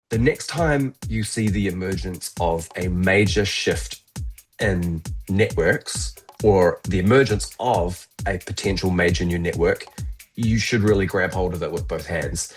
the next time you see the emergence of a major shift in networks or the emergence of a potential major new network, you should really grab hold of it with both hands.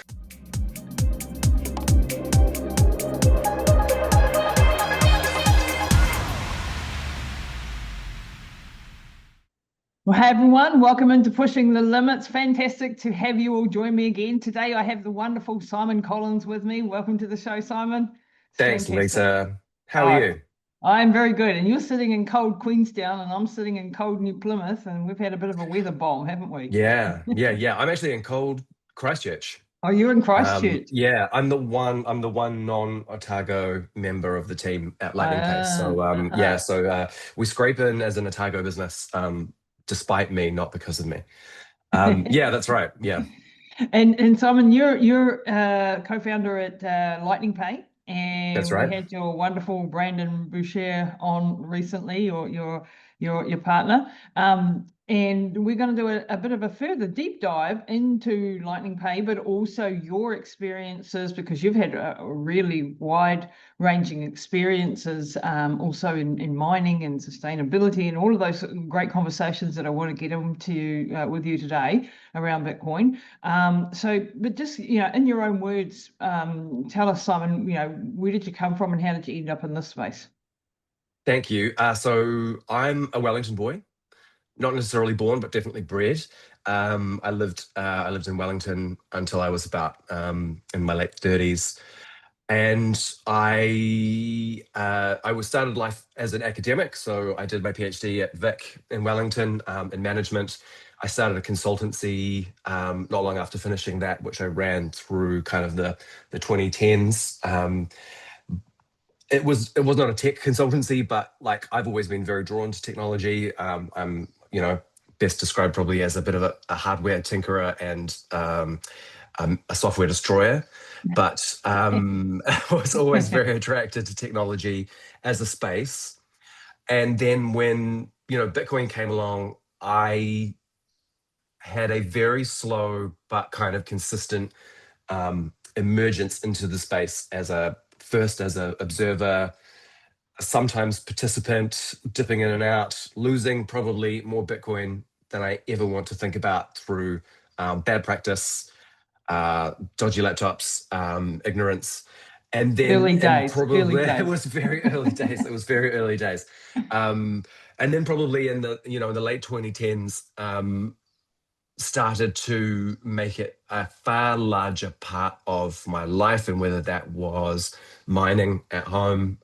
Well, hey everyone, welcome into Pushing the Limits. Fantastic to have you all join me again. Today I have the wonderful Simon Collins with me. Welcome to the show, Simon. It's Thanks, fantastic. Lisa. How are you? I'm very good. And you're sitting in cold Queenstown and I'm sitting in cold New Plymouth, and we've had a bit of a weather bomb, haven't we? Yeah. I'm actually in cold Christchurch. Oh, you're in Christchurch. Yeah, I'm the one non-Otago member of the team at Lightning Pace. So Uh-huh. we scrape in as an Otago business, despite me, not because of me. Yeah, that's right. Yeah, And Simon, you're co-founder at Lightning Pay, that's and we right. had your wonderful Brandon Boucher on recently, or your partner. And we're going to do a bit of a further deep dive into Lightning Pay, but also your experiences, because you've had a really wide-ranging experiences, also in mining and sustainability and all of those great conversations that I want to get into with you today around Bitcoin. But just, in your own words, tell us, Simon, where did you come from and how did you end up in this space? Thank you. So I'm a Wellington boy, not necessarily born, but definitely bred. I lived in Wellington until I was about in my late 30s. And I was started life as an academic, so I did my PhD at Vic in Wellington in management. I started a consultancy not long after finishing that, which I ran through kind of the 2010s. It was not a tech consultancy, but like I've always been very drawn to technology. I'm best described probably as a bit of a hardware tinkerer and a software destroyer, but I was always very attracted to technology as a space. And then when Bitcoin came along, I had a very slow but kind of consistent emergence into the space as a first as a observer, sometimes participant, dipping in and out, losing probably more Bitcoin than I ever want to think about through bad practice, dodgy laptops, ignorance, Early and days, early probably it days. was very early days. It was very early days, and then probably in the late 2010s, started to make it a far larger part of my life, and whether that was mining at home,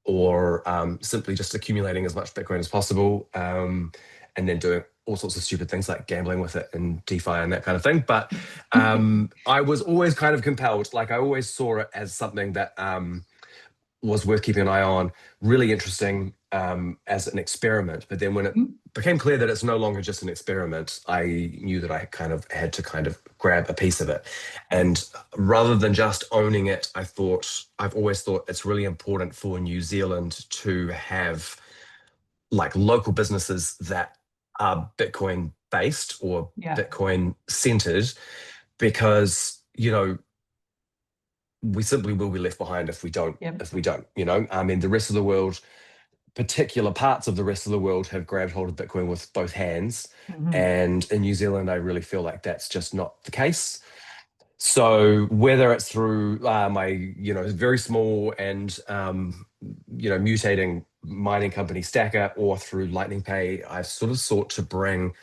or simply just accumulating as much Bitcoin as possible, and then doing all sorts of stupid things like gambling with it and DeFi and that kind of thing. But I was always kind of compelled, like I always saw it as something that was worth keeping an eye on, really interesting as an experiment. But then when it became clear that it's no longer just an experiment, I knew that I kind of had to kind of grab a piece of it. And rather than just owning it, I've always thought it's really important for New Zealand to have like local businesses that are Bitcoin based or Yeah. Bitcoin centered, because we simply will be left behind if we don't. Yep. I mean, the rest of the world, particular parts of the rest of the world, have grabbed hold of Bitcoin with both hands. Mhm. And in New Zealand, I really feel like that's just not the case. So whether it's through my, very small and, mutating mining company Stacker, or through Lightning Pay, I've sort of sought to bring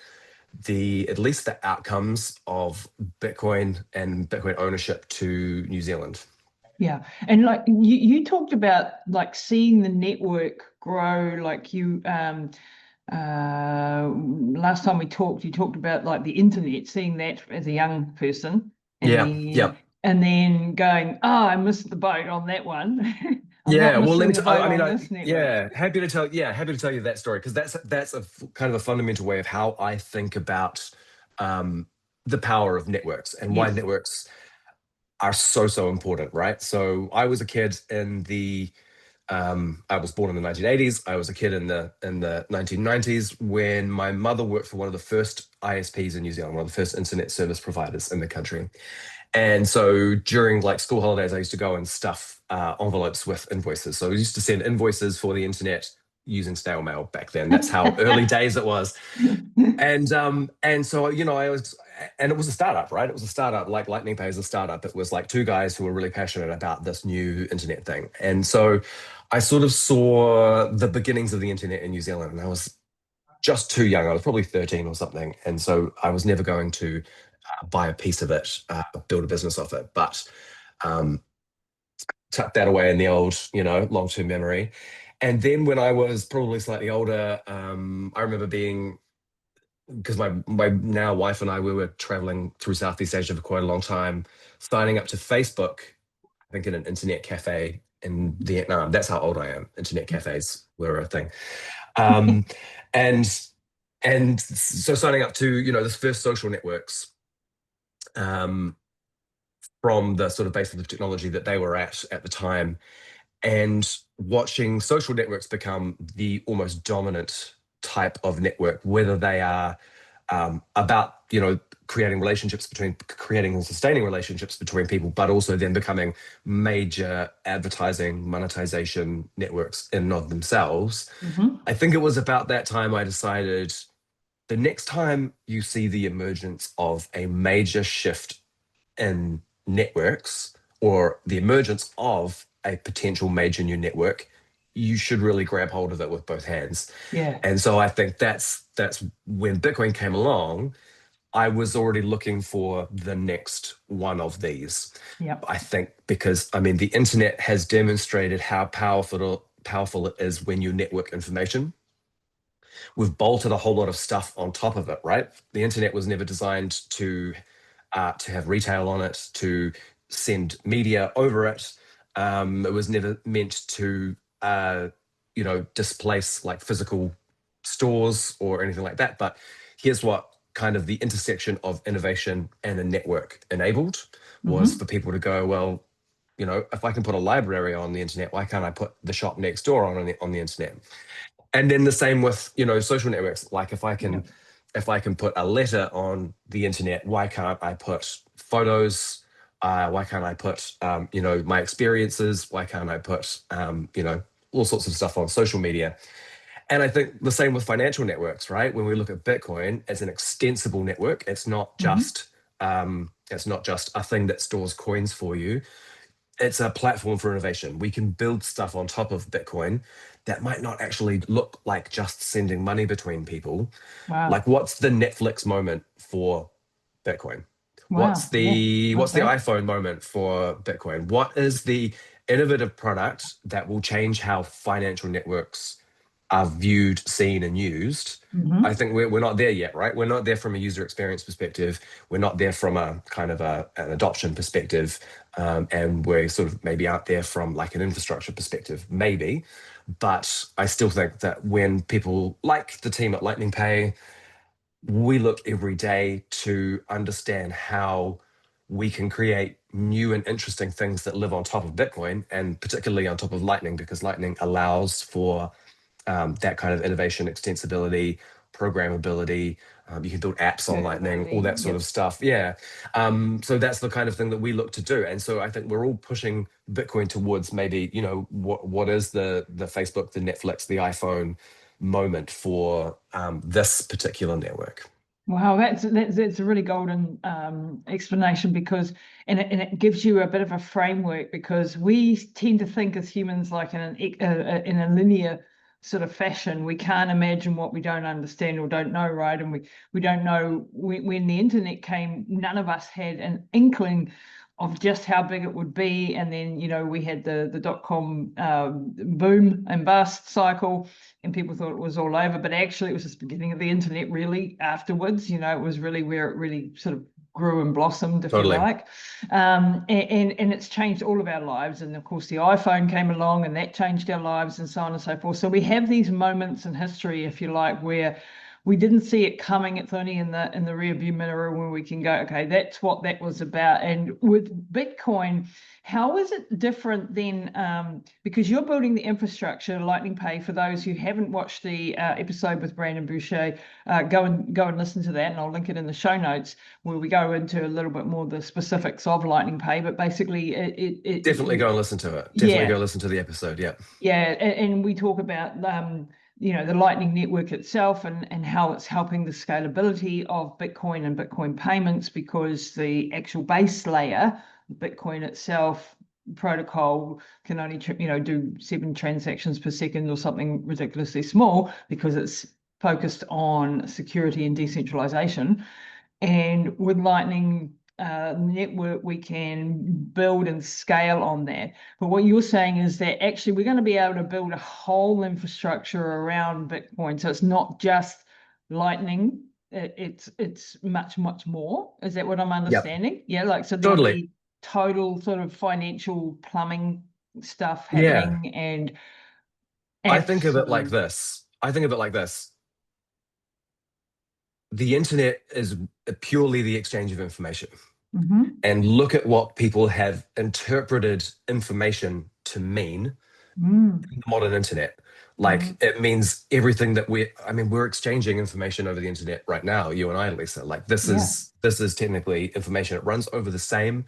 at least the outcomes of Bitcoin and Bitcoin ownership to New Zealand. Yeah. And like you talked about like seeing the network grow, like last time we talked, you talked about like the internet, seeing that as a young person, and Yeah, then yeah. going, oh, I missed the boat on that one. I'm not Yeah, well, let missing me. the boat I mean, on this network. yeah, happy to tell. Yeah, happy to tell you that story, because that's kind of a fundamental way of how I think about um, the power of networks and why Yes. networks are so important, right? So I was a kid in the. I was born in the 1980s. I was a kid in the 1990s when my mother worked for one of the first ISPs in New Zealand, one of the first internet service providers in the country. And so during like school holidays, I used to go and stuff envelopes with invoices. So I used to send invoices for the internet using snail mail back then. That's how early days it was. And so I was, and it was a startup, right? It was a startup. Like Lightning Pay is a startup. It was like two guys who were really passionate about this new internet thing. And so I sort of saw the beginnings of the internet in New Zealand, and I was just too young. I was probably 13 or something, and so I was never going to buy a piece of it, build a business off it. But um, tuck that away in the old, long-term memory. And then when I was probably slightly older, I remember being, because my now wife and I, we were traveling through Southeast Asia for quite a long time, signing up to Facebook, I think in an internet cafe in Vietnam. That's how old I am. Internet cafes were a thing. Um, and and so signing up to, this first social networks, um, from the sort of base of the technology that they were at the time, and watching social networks become the almost dominant type of network, whether they are about creating and sustaining relationships between people, but also then becoming major advertising monetization networks in and of themselves. Mm-hmm. I think it was about that time I decided the next time you see the emergence of a major shift in networks or the emergence of a potential major new network, you should really grab hold of it with both hands. Yeah. And so I think that's when Bitcoin came along. I was already looking for the next one of these. Yeah. I think because I mean the internet has demonstrated how powerful it is when you network information. We've bolted a whole lot of stuff on top of it, right? The internet was never designed to have retail on it, to send media over it. It was never meant to, displace like physical stores or anything like that. But here's what kind of the intersection of innovation and a network enabled was Mm-hmm. for people to go, well, if I can put a library on the internet, why can't I put the shop next door on the internet? And then the same with social networks. Like Yeah. if I can put a letter on the internet, why can't I put photos? Why can't I put my experiences? Why can't I put all sorts of stuff on social media? And I think the same with financial networks, right? When we look at Bitcoin as an extensible network, Mm-hmm. it's not just a thing that stores coins for you. It's a platform for innovation. We can build stuff on top of Bitcoin that might not actually look like just sending money between people. Wow. Like, what's the Netflix moment for Bitcoin? What's Wow. Yeah. the Love what's the that. iPhone moment for Bitcoin? What is the innovative product that will change how financial networks are viewed, seen, and used? I Mm-hmm. think we're not there yet, right? We're not there from a user experience perspective. We're not there from a kind of an adoption perspective, and we sort of maybe aren't there from like an infrastructure perspective, maybe. But I still think that when people like the team at Lightning Pay, we look every day to understand how we can create new and interesting things that live on top of Bitcoin and particularly on top of Lightning, because Lightning allows for that kind of innovation, extensibility, programmability. You can build apps on Lightning, all Scalability. that sort of Yep. stuff. Yeah. So that's the kind of thing that we look to do. And so I think we're all pushing Bitcoin towards maybe, what is the Facebook, the Netflix, the iPhone moment for this particular network. Wow, that's a really golden explanation because and it gives you a bit of a framework because we tend to think as humans like in a linear sort of fashion. We can't imagine what we don't understand or don't know, right? And we don't know when the internet came, none of us had an inkling of just how big it would be. And then we had the dot-com boom and bust cycle and people thought it was all over, but actually it was just the beginning of the internet really afterwards. It was really where it really sort of grew and blossomed, if you Totally. like. And it's changed all of our lives. And of course the iPhone came along and that changed our lives and so on and so forth. So we have these moments in history, if you like, where we didn't see it coming. It's only in the rear view mirror when we can go, okay, that's what that was about. And with Bitcoin, how is it different then? Because you're building the infrastructure, Lightning Pay. For those who haven't watched the episode with Brandon Boucher, go and listen to that, and I'll link it in the show notes where we go into a little bit more the specifics of Lightning Pay. But basically, Definitely go and listen to it. Definitely yeah, go listen to the episode. Yeah. yeah, and we talk about the Lightning Network itself and how it's helping the scalability of Bitcoin and Bitcoin payments, because the actual base layer, Bitcoin itself protocol, can only do 7 transactions per second or something ridiculously small, because it's focused on security and decentralization. And with Lightning Network, we can build and scale on that. But what you're saying is that actually we're going to be able to build a whole infrastructure around Bitcoin. So it's not just Lightning. It's much, much more. Is that what I'm Yep. understanding? Yeah, like, so there'll Totally. be total sort of financial plumbing stuff Yeah. happening, and I think of it like absolute. this. I think of it like this. The internet is purely the exchange of information. Mm-hmm. And look at what people have interpreted information to mean Mm, in the modern internet. mm, Like it means everything that I mean, we're exchanging information over the internet right now, you and I, Lisa. Like yeah. this is technically information. It runs over the same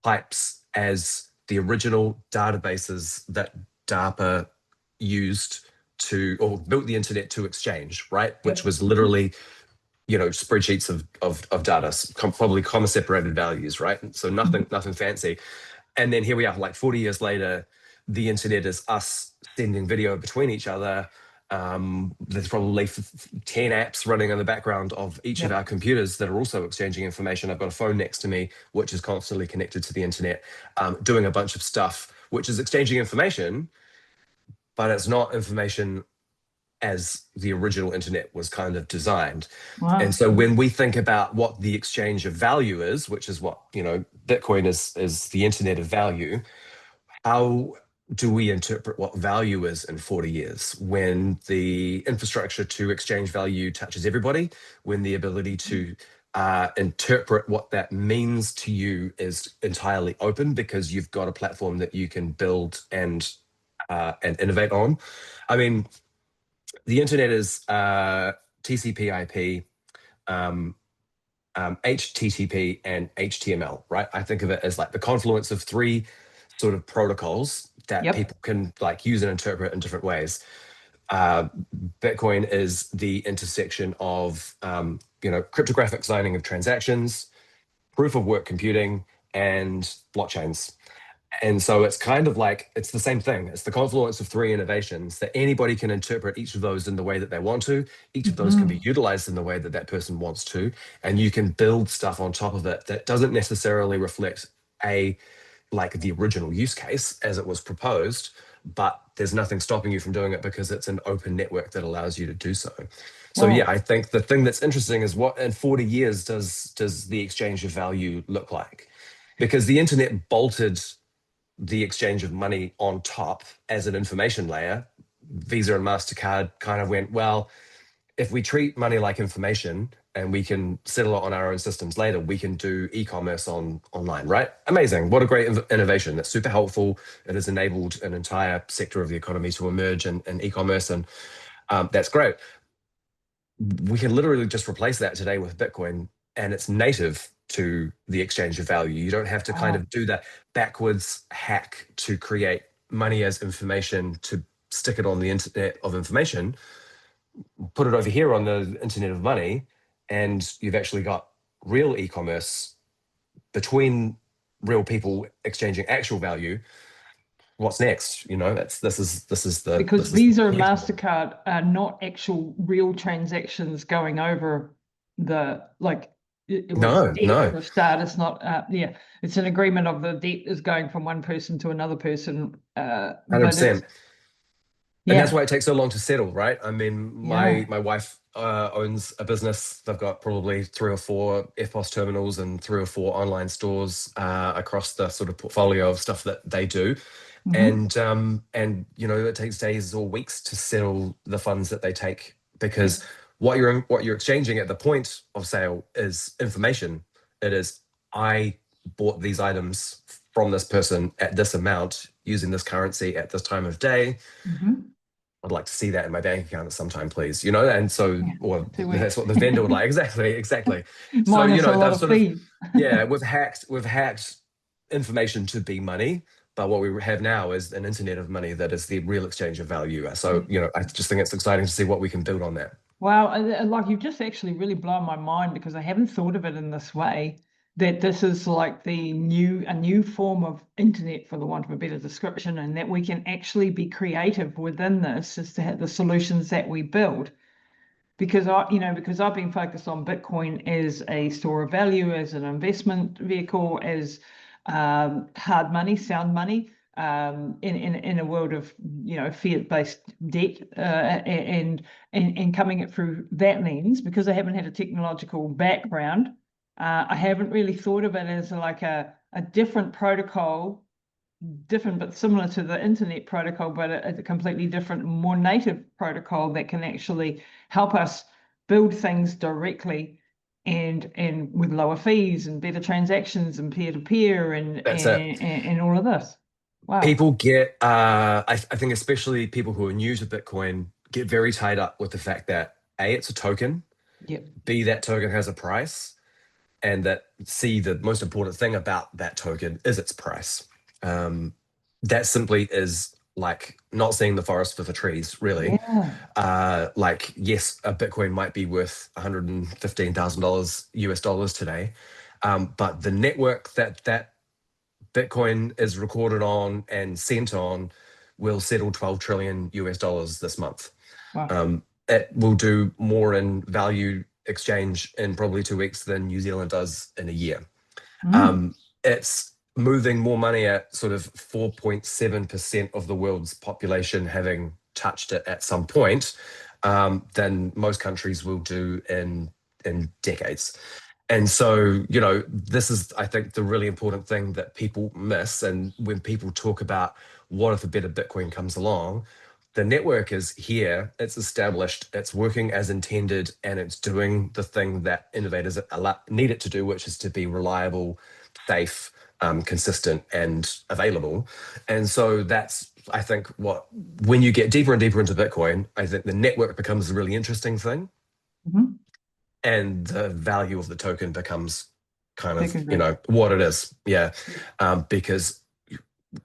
pipes as the original databases that DARPA used to, or built the internet to exchange, right? Which Yep. was literally, spreadsheets of data, probably comma separated values, right? So nothing fancy. And then here we are, like 40 years later, the internet is us sending video between each other. There's probably 10 apps running in the background of each of Yep. our computers that are also exchanging information. I've got a phone next to me, which is constantly connected to the internet, doing a bunch of stuff, which is exchanging information, but it's not information as the original internet was kind of designed. And Wow. so when we think about what the exchange of value is, which is what, Bitcoin is the internet of value, how do we interpret what value is in 40 years when the infrastructure to exchange value touches everybody, when the ability to interpret what that means to you is entirely open because you've got a platform that you can build and innovate on? I mean, the internet is TCP/IP, um, HTTP, and HTML, right? I think of it as like the confluence of three sort of protocols that Yep. people can like use and interpret in different ways. Uh, Bitcoin is the intersection of cryptographic signing of transactions, proof of work computing, and blockchains. And so it's kind of like it's the same thing. It's the confluence of three innovations that anybody can interpret each of those in the way that they want to. Each of those can be Hmm. utilized in the way that that person wants to. And you can build stuff on top of it that doesn't necessarily reflect a like the original use case as it was proposed, but there's nothing stopping you from doing it because it's an open network that allows you to do so. So yeah, Wow. I think the thing that's interesting is what in 40 years does the exchange of value look like? Because the internet bolted the exchange of money on top as an information layer. Visa and MasterCard kind of went, well, if we treat money like information and we can settle it on our own systems later, we can do e-commerce online, right? Amazing. What a great innovation. That's super helpful. It has enabled an entire sector of the economy to emerge in e-commerce, and that's great. We can literally just replace that today with Bitcoin, and it's native to the exchange of value. You don't have to kind Wow. of do that backwards hack to create money as information to stick it on the internet of information, put it over here on the internet of money, and you've actually got real e-commerce between real people exchanging actual value. What's next? That's Because this is Visa and collectible. MasterCard are not actual real transactions going over it was No, debt no, for a start. It's not, yeah, it's an agreement of the debt is going from one person to another person. But 100%. it's, And that's yeah, why it takes so long to settle, right? I mean, my yeah. my wife owns a business. They've got probably 3 or 4 FPOS terminals and 3 or 4 online stores across the sort of portfolio of stuff that they do. Hmm. And it takes days or weeks to settle the funds that they take because Yep. what you're exchanging at the point of sale is information. It is, I bought these items from this person at this amount using this currency at this time of day. Hmm. I'd like to see that in my bank account at some time, please. And so, Yeah, or 2 weeks. that's what the vendor would like. Exactly, exactly. So, Minus a lot they've of sort of, fees. yeah, we've hacked information to be money, but what we have now is an internet of money that is the real exchange of value. So, I just think it's exciting to see what we can build on that. Wow, like you've just actually really blown my mind because I haven't thought of it in this way. That this is like a new form of internet, for the want of a better description, and that we can actually be creative within this as to the solutions that we build. Because because I've been focused on Bitcoin as a store of value, as an investment vehicle, as hard money, sound money, in a world of fiat-based debt, and coming it through that lens. Because I haven't had a technological background, I haven't really thought of it as like a different protocol, different but similar to the internet protocol, but a completely different, more native protocol that can actually help us build things directly and with lower fees and better transactions and peer-to-peer That's it. and all of this. Wow. People get, I think, especially people who are new to Bitcoin, get very tied up with the fact that A, it's a token, Yep. B, that token has a price, and that C, the most important thing about that token is its price. Um, that simply is like not seeing the forest for the trees, really. Yeah. Like, yes, a Bitcoin might be worth $115,000 US dollars today, but the network that Bitcoin is recorded on and sent on will settle 12 trillion US dollars this month. Wow. It will do more in value exchange in probably 2 weeks than New Zealand does in a year. Mm. It's moving more money at sort of 4.7% of the world's population having touched it at some point, than most countries will do in decades. And so, this is, I think, the really important thing that people miss. And when people talk about what if a better Bitcoin comes along, the network is here, it's established, it's working as intended, and it's doing the thing that innovators need it to do, which is to be reliable, safe, consistent, and available. And so that's, I think, when you get deeper and deeper into Bitcoin, I think the network becomes a really interesting thing, Hmm. and the value of the token becomes kind of, Secondary. what it is. Yeah. Because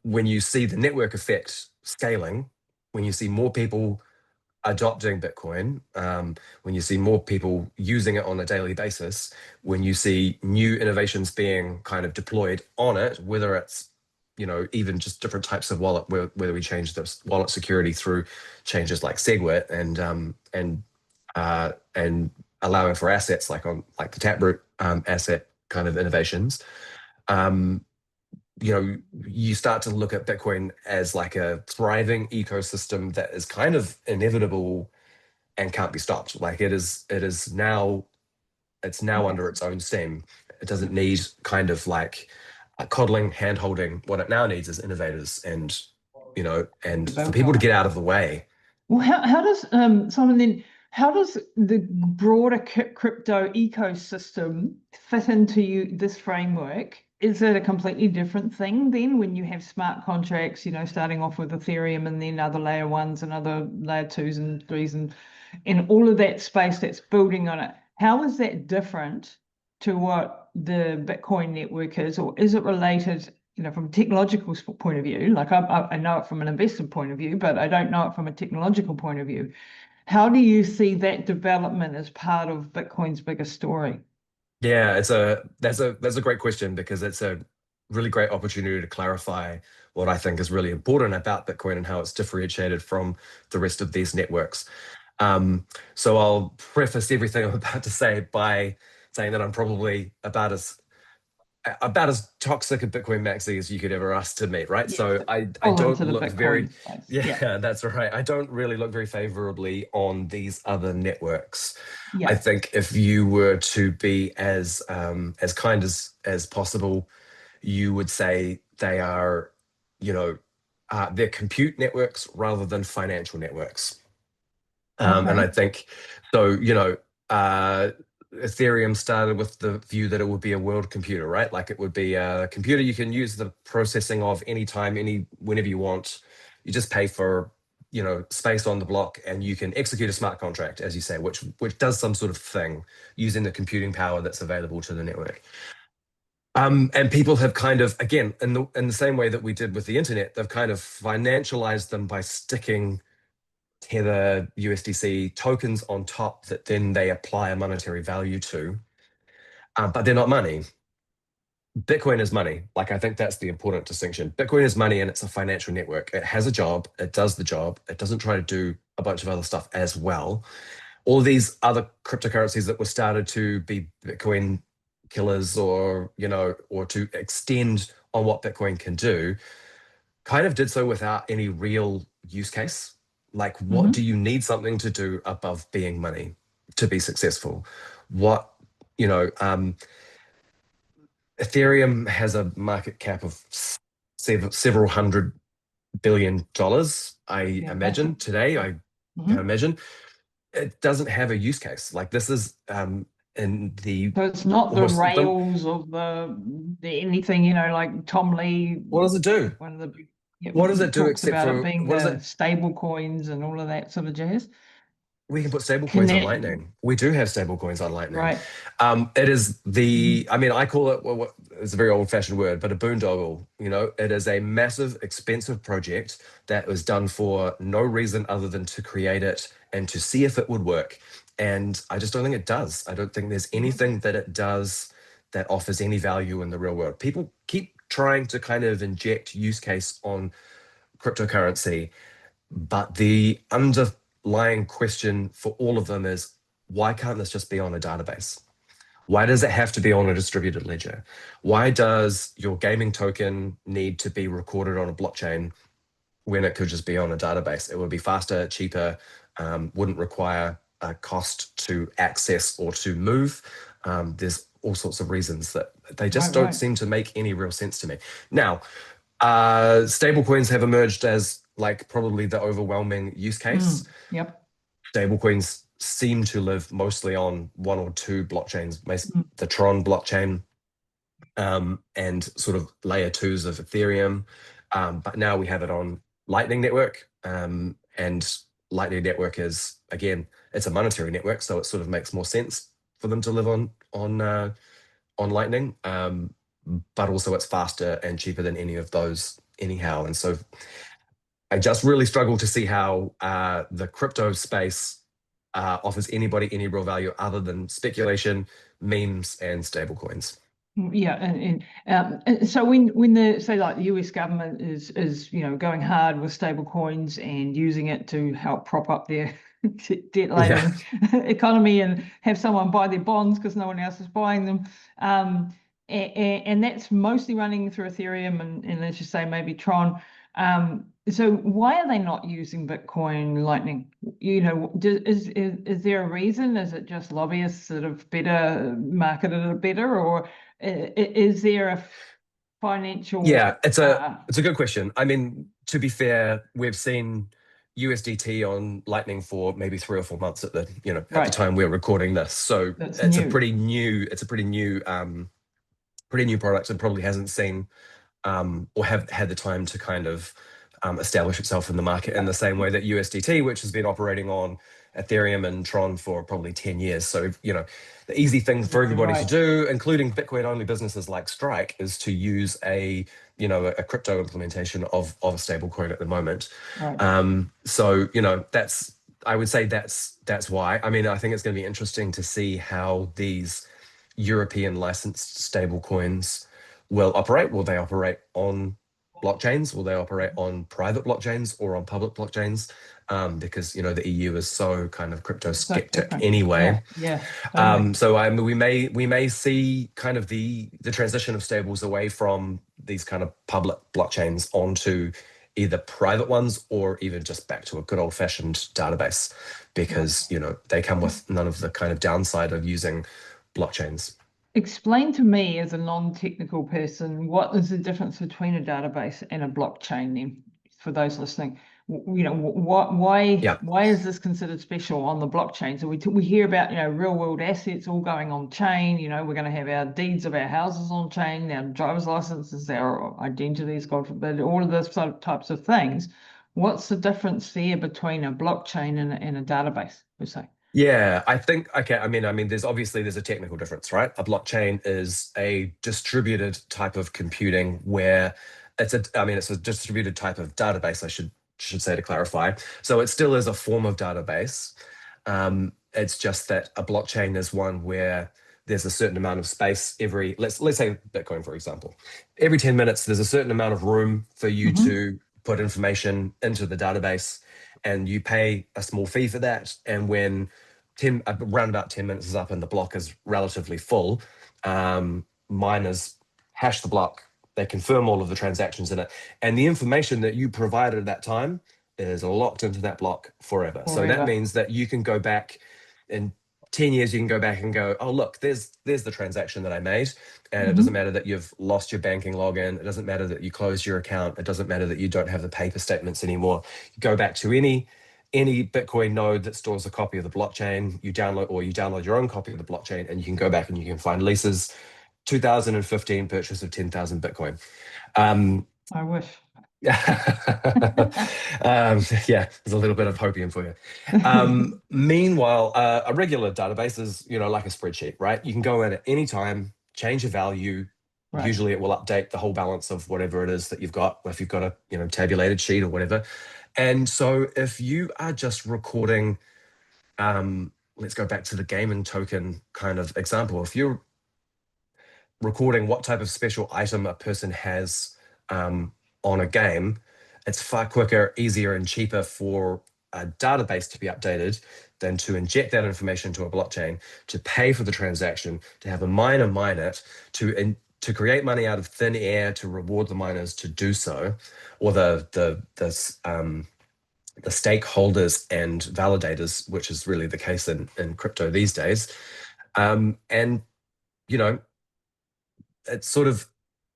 when you see the network effect scaling, when you see more people adopting Bitcoin, when you see more people using it on a daily basis, when you see new innovations being kind of deployed on it, whether it's even just different types of wallet, whether we change the wallet security through changes like SegWit and allowing for assets like the Taproot asset kind of innovations. Um, you start to look at Bitcoin as like a thriving ecosystem that is kind of inevitable and can't be stopped. Like it's now under its own steam. It doesn't need kind of like coddling, hand holding. What it now needs is innovators and To for build people to on it. get out of the way. Well, how does Simon, then how does the broader crypto ecosystem fit into this framework? Is it a completely different thing then when you have smart contracts, starting off with Ethereum and then other layer ones and other layer twos and threes and all of that space that's building on it? How is that different to what the Bitcoin network is, or is it related? From a technological point of view, like I know it from an investor point of view, but I don't know it from a technological point of view. How do you see that development as part of Bitcoin's bigger story? Yeah, that's a great question, because it's a really great opportunity to clarify what I think is really important about Bitcoin and how it's differentiated from the rest of these networks. Um, so I'll preface everything I'm about to say by saying that I'm probably about as toxic a Bitcoin maxi as you could ever ask to meet, right? Yes, So I fall don't into the look very, Bitcoin space. Yeah, yeah, that's right. I don't really look very favorably on these other networks. I yeah. think if you were to be as kind as possible, you would say they are, they're compute networks rather than financial networks. And I Okay. think so, Ethereum started with the view that it would be a world computer, right? Like it would be a computer you can use the processing of anytime, whenever you want. You just pay for, space on the block and you can execute a smart contract, as you say, which does some sort of thing using the computing power that's available to the network. And people have kind of, again, in the same way that we did with the internet, they've kind of financialized them by sticking Tether USDC tokens on top that then they apply a monetary value to, but they're not money. Bitcoin is money. Like, I think that's the important distinction. Bitcoin is money and it's a financial network. It has a job, it does the job, it doesn't try to do a bunch of other stuff as well. All these other cryptocurrencies that were started to be Bitcoin killers or to extend on what Bitcoin can do kind of did so without any real use case. Like, what do Hmm. you need something to do above being money to be successful? What, you know, Ethereum has a market cap of several $100 billion, I Yeah, that's imagine, today. I can mhm. imagine. It doesn't have a use case. Like, this is in the So it's not the almost the rails of the anything, like Tom Lee, what does it do? one of the big, yeah, What does it do talks except about it for being what does the it stable coins and all of that sort of jazz. we can put stable coins on Connect, Lightning. We do have stable coins on Lightning. right. It is Mhm. I mean, I call it, well, it's a very old fashioned word, but a boondoggle. It is a massive, expensive project that was done for no reason other than to create it and to see if it would work. And I just don't think it does. I don't think there's anything that it does that offers any value in the real world. People keep trying to kind of inject use case on cryptocurrency, but the underlying question for all of them is, why can't this just be on a database? Why does it have to be on a distributed ledger? Why does your gaming token need to be recorded on a blockchain when it could just be on a database? It would be faster, cheaper, wouldn't require a cost to access or to move. There's all sorts of reasons that they Right, just don't right. seem to make any real sense to me. Now, stablecoins have emerged as like probably the overwhelming use case. Yep. Stablecoins seem to live mostly on one or two blockchains, Mm, the Tron blockchain, and sort of layer twos of Ethereum. But now we have it on Lightning Network. And Lightning Network is, again, it's a monetary network, so it sort of makes more sense for them to live on Lightning. But also it's faster and cheaper than any of those anyhow. And so I just really struggle to see how the crypto space offers anybody any real value other than speculation, memes, and stablecoins. Yeah, and so when the say like the US government is going hard with stable coins and using it to help prop up their debt Yeah. laden economy and have someone buy their bonds because no one else is buying them, and that's mostly running through Ethereum and let's just say maybe Tron. So why are they not using Bitcoin Lightning? Is there a reason? Is it just lobbyists that have better marketed it better, or is there a financial Yeah, it's a good question. I mean, to be fair, we've seen USDT on Lightning for maybe 3 or 4 months at the right, time we're recording this. So that's it's a new. pretty new product and probably hasn't seen or have had the time to kind of establish itself in the market in Yeah, the same way that USDT, which has been operating on Ethereum and Tron for probably 10 years. So, the easy thing for right, everybody to right, do, including Bitcoin only businesses like Strike, is to use a crypto implementation of a stable coin at the moment. right. So, I would say that's why. I mean, I think it's going to be interesting to see how these European licensed stable coins will operate. Will they operate on blockchains? Will they operate on private blockchains or on public blockchains? Because the EU is so kind of crypto So skeptic different. anyway. Yeah, yeah, totally. So I mean, we may see kind of the transition of stables away from these kind of public blockchains onto either private ones or even just back to a good old fashioned database, Right. because they come with none of the kind of downside of using blockchains. Explain to me as a non-technical person, what is the difference between a database and a blockchain then? for those listening, why Yeah. why is this considered special on the blockchain? So we hear about, real world assets all going on chain. We're going to have our deeds of our houses on chain, our driver's licenses, our identities, God forbid, all of those sort of types of things. What's the difference there between a blockchain and a database, per se? Yeah, I think okay. I mean, there's a technical difference, right? A blockchain is a distributed type of computing where it's a distributed type of database. I should say to clarify. So it still is a form of database. It's just that a blockchain is one where there's a certain amount of space every let's say Bitcoin, for example. Every 10 minutes, there's a certain amount of room for you Mm-hmm. to put information into the database, and you pay a small fee for that. And when around about 10 minutes is up and the block is relatively full, miners hash the block, they confirm all of the transactions in it, and the information that you provided at that time is locked into that block forever. So that Forever. means that you can go back in 10 years, you can go back and go, oh, look, there's the transaction that I made. And it doesn't Mm-hmm. matter that you've lost your banking login. It doesn't matter that you closed your account. It doesn't matter that you don't have the paper statements anymore. You go back to any Bitcoin node that stores a copy of the blockchain, you download your own copy of the blockchain, and you can go back and you can find Lisa's 2015 purchase of 10,000 Bitcoin. Um, I wish. yeah, there's a little bit of hopium for you. Meanwhile, a regular database is, like a spreadsheet, right? You can go in at any time, change a value. Right. Usually it will update the whole balance of whatever it is that you've got, if you've got a, tabulated sheet or whatever. And so if you are just recording, let's go back to the gaming token kind of example. If you're recording what type of special item a person has on a game, it's far quicker, easier, and cheaper for a database to be updated than to inject that information into a blockchain, to pay for the transaction, to have a miner mine it, to create money out of thin air, to reward the miners to do so, or the stakeholders and validators, which is really the case in crypto these days. And you know, it's sort of,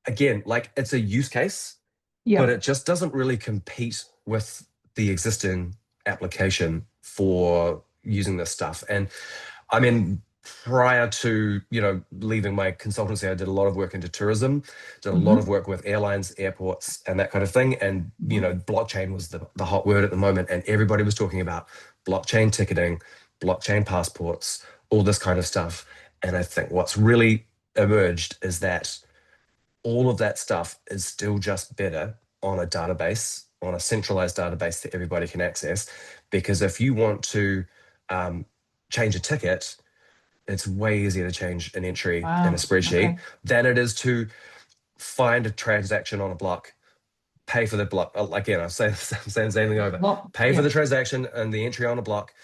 again, like, it's a use case, but Yeah. it just doesn't really compete with the existing application for using this stuff. And I mean, prior to, leaving my consultancy, I did a lot of work into tourism, did a lot of Mm-hmm. work with airlines, airports, and that kind of thing. And, Mm-hmm. blockchain was the hot word at the moment. And everybody was talking about blockchain ticketing, blockchain passports, all this kind of stuff. And I think what's really emerged is that all of that stuff is still just better on a database, on a centralized database that everybody can access. Because if you want to um, change a ticket, it's way easier to change an entry in a Wow. spreadsheet Okay. than it is to find a transaction on a block, pay for the block. Again, I'm saying the same thing over. Well, Pay for yeah. the transaction and the entry on a block,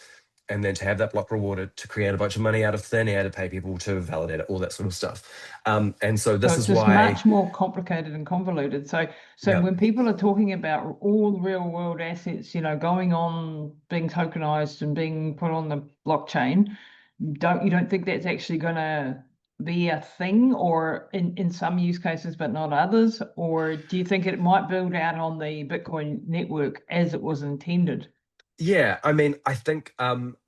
and then to have that block rewarded, to create a bunch of money out of thin air, to pay people to validate it, all that sort of stuff. And so So this it's is just why, much more complicated and convoluted. So yeah, when people are talking about all the real world assets, going on, being tokenized and being put on the blockchain, you don't think that's actually going to be a thing, or in some use cases but not others? Or do you think it might build out on the Bitcoin network as it was intended? yeah, I mean, I think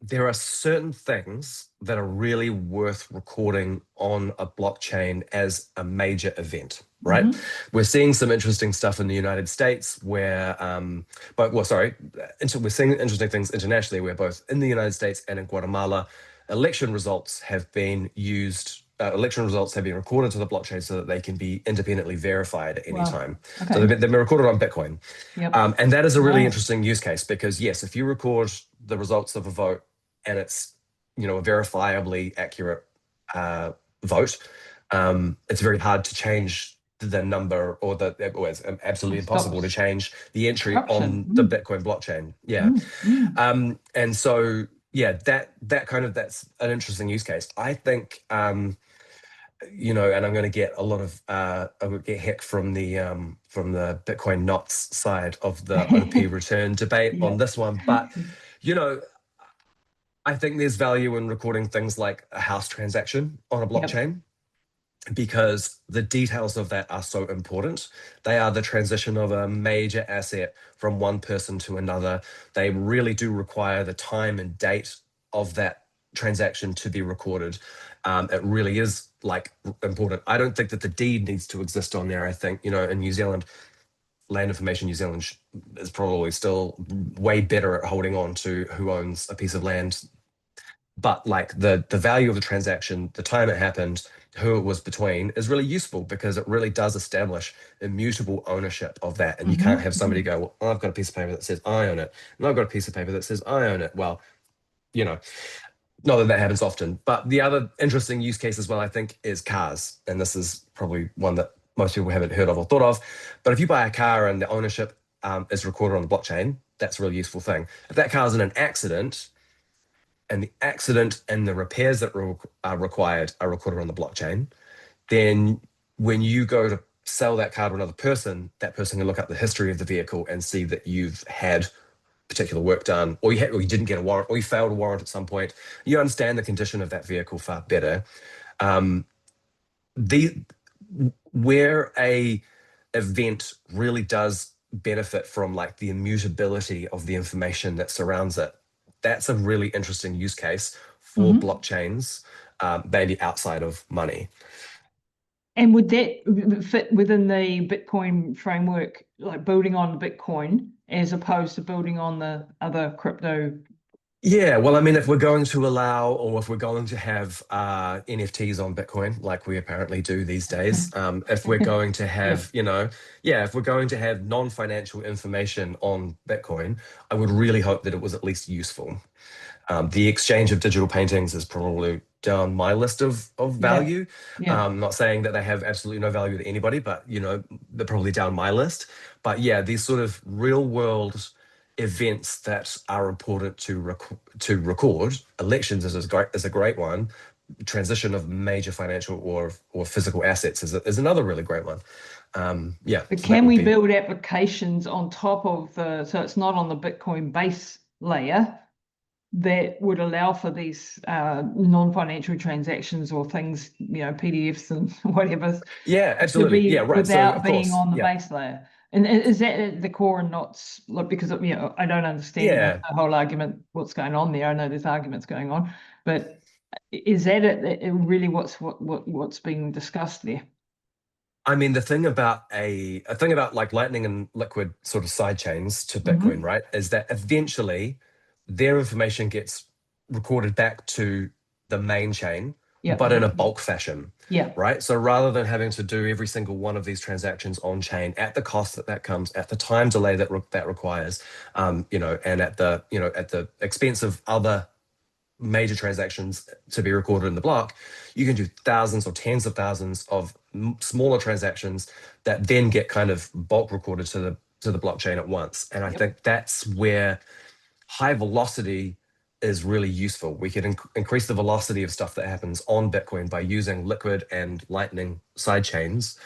there are certain things that are really worth recording on a blockchain as a major event, right? Mm-hmm. We're seeing some interesting stuff in the United States where, we're seeing interesting things internationally where, both in the United States and in Guatemala, election results have been recorded to the blockchain so that they can be independently verified at any Wow. time. So Okay. they've been recorded on Bitcoin. Yep. And that is a really Nice. interesting use case because, yes, if you record the results of a vote and it's, a verifiably accurate vote, it's very hard to change the number, or it's absolutely It impossible to stops change the entry corruption. on the Bitcoin blockchain. Yeah. Mm, mm. And so, yeah, that's an interesting use case. I think, and I'm going to get a lot of I'm going to get heck from the Bitcoin knots side of the OP return debate Yeah. on this one, but you know, I think there's value in recording things like a house transaction on a Yep. blockchain. because the details of that are so important. They are the transition of a major asset from one person to another. They really do require the time and date of that transaction to be recorded. It really is like important. I don't think that the deed needs to exist on there. I think, in New Zealand, Land Information New Zealand is probably still way better at holding on to who owns a piece of land, but like the value of the transaction, the time it happened, who it was between, is really useful because it really does establish immutable ownership of that. And you can't have somebody go, well, I've got a piece of paper that says I own it, and I've got a piece of paper that says I own it. Well, you know, not that that happens often. But the other interesting use case as well, I think, is cars. And this is probably one that most people haven't heard of or thought of. But if you buy a car and the ownership is recorded on the blockchain, that's a really useful thing. If that car's in an accident, and the accident and the repairs that are required are recorded on the blockchain, then when you go to sell that car to another person, that person can look up the history of the vehicle and see that you've had particular work done, or you didn't get a warrant, or you failed a warrant at some point. You understand the condition of that vehicle far better. Um, the where a event really does benefit from like the immutability of the information that surrounds it, that's a really interesting use case for Mm-hmm. blockchains, maybe outside of money. And would that fit within the Bitcoin framework, like building on Bitcoin as opposed to building on the other crypto? Yeah, well, I mean, if we're going to allow, or if we're going to have NFTs on Bitcoin, like we apparently do these days, if we're going to Yeah. have, yeah, if we're going to have non-financial information on Bitcoin, I would really hope that it was at least useful. The exchange of digital paintings is probably down my list of Yeah. value. Yeah. Not saying that they have absolutely no value to anybody, but they're probably down my list. But yeah, these sort of real world events that are important to record. Elections is a great one. Transition of major financial or physical assets is another really great one. Yeah, But so that can would we be. build applications on top of so it's not on the Bitcoin base layer that would allow for these non-financial transactions or things, PDFs and whatever, Yeah, to absolutely. Yeah, be right. So without of being course, on the yeah. base layer? And is that at the core and not like, because I don't understand the Yeah, whole argument, what's going on there. I know there's arguments going on, but is that really what's being discussed there? I mean, the thing about like Lightning and Liquid sort of side chains to Bitcoin, Hmm. right, is that eventually their information gets recorded back to the main chain, Yeah. but in a bulk fashion, Yeah. right? So rather than having to do every single one of these transactions on chain at the cost that comes, at the time delay that requires, and at the expense of other major transactions to be recorded in the block, you can do thousands or tens of thousands of smaller transactions that then get kind of bulk recorded to the blockchain at once. And I Yep. think that's where high velocity is really useful. We can increase the velocity of stuff that happens on Bitcoin by using Liquid and Lightning side chains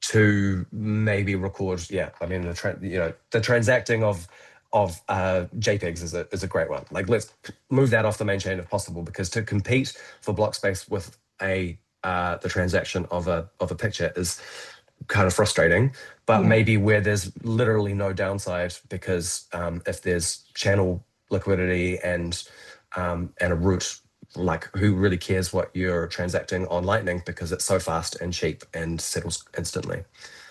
to maybe record. Yeah, I mean the transacting of JPEGs is a great one. Like let's move that off the main chain if possible, because to compete for block space with the transaction of a picture is kind of frustrating. But Yeah. maybe where there's literally no downside, because if there's channel liquidity and a root, like who really cares what you're transacting on Lightning, because it's so fast and cheap and settles instantly.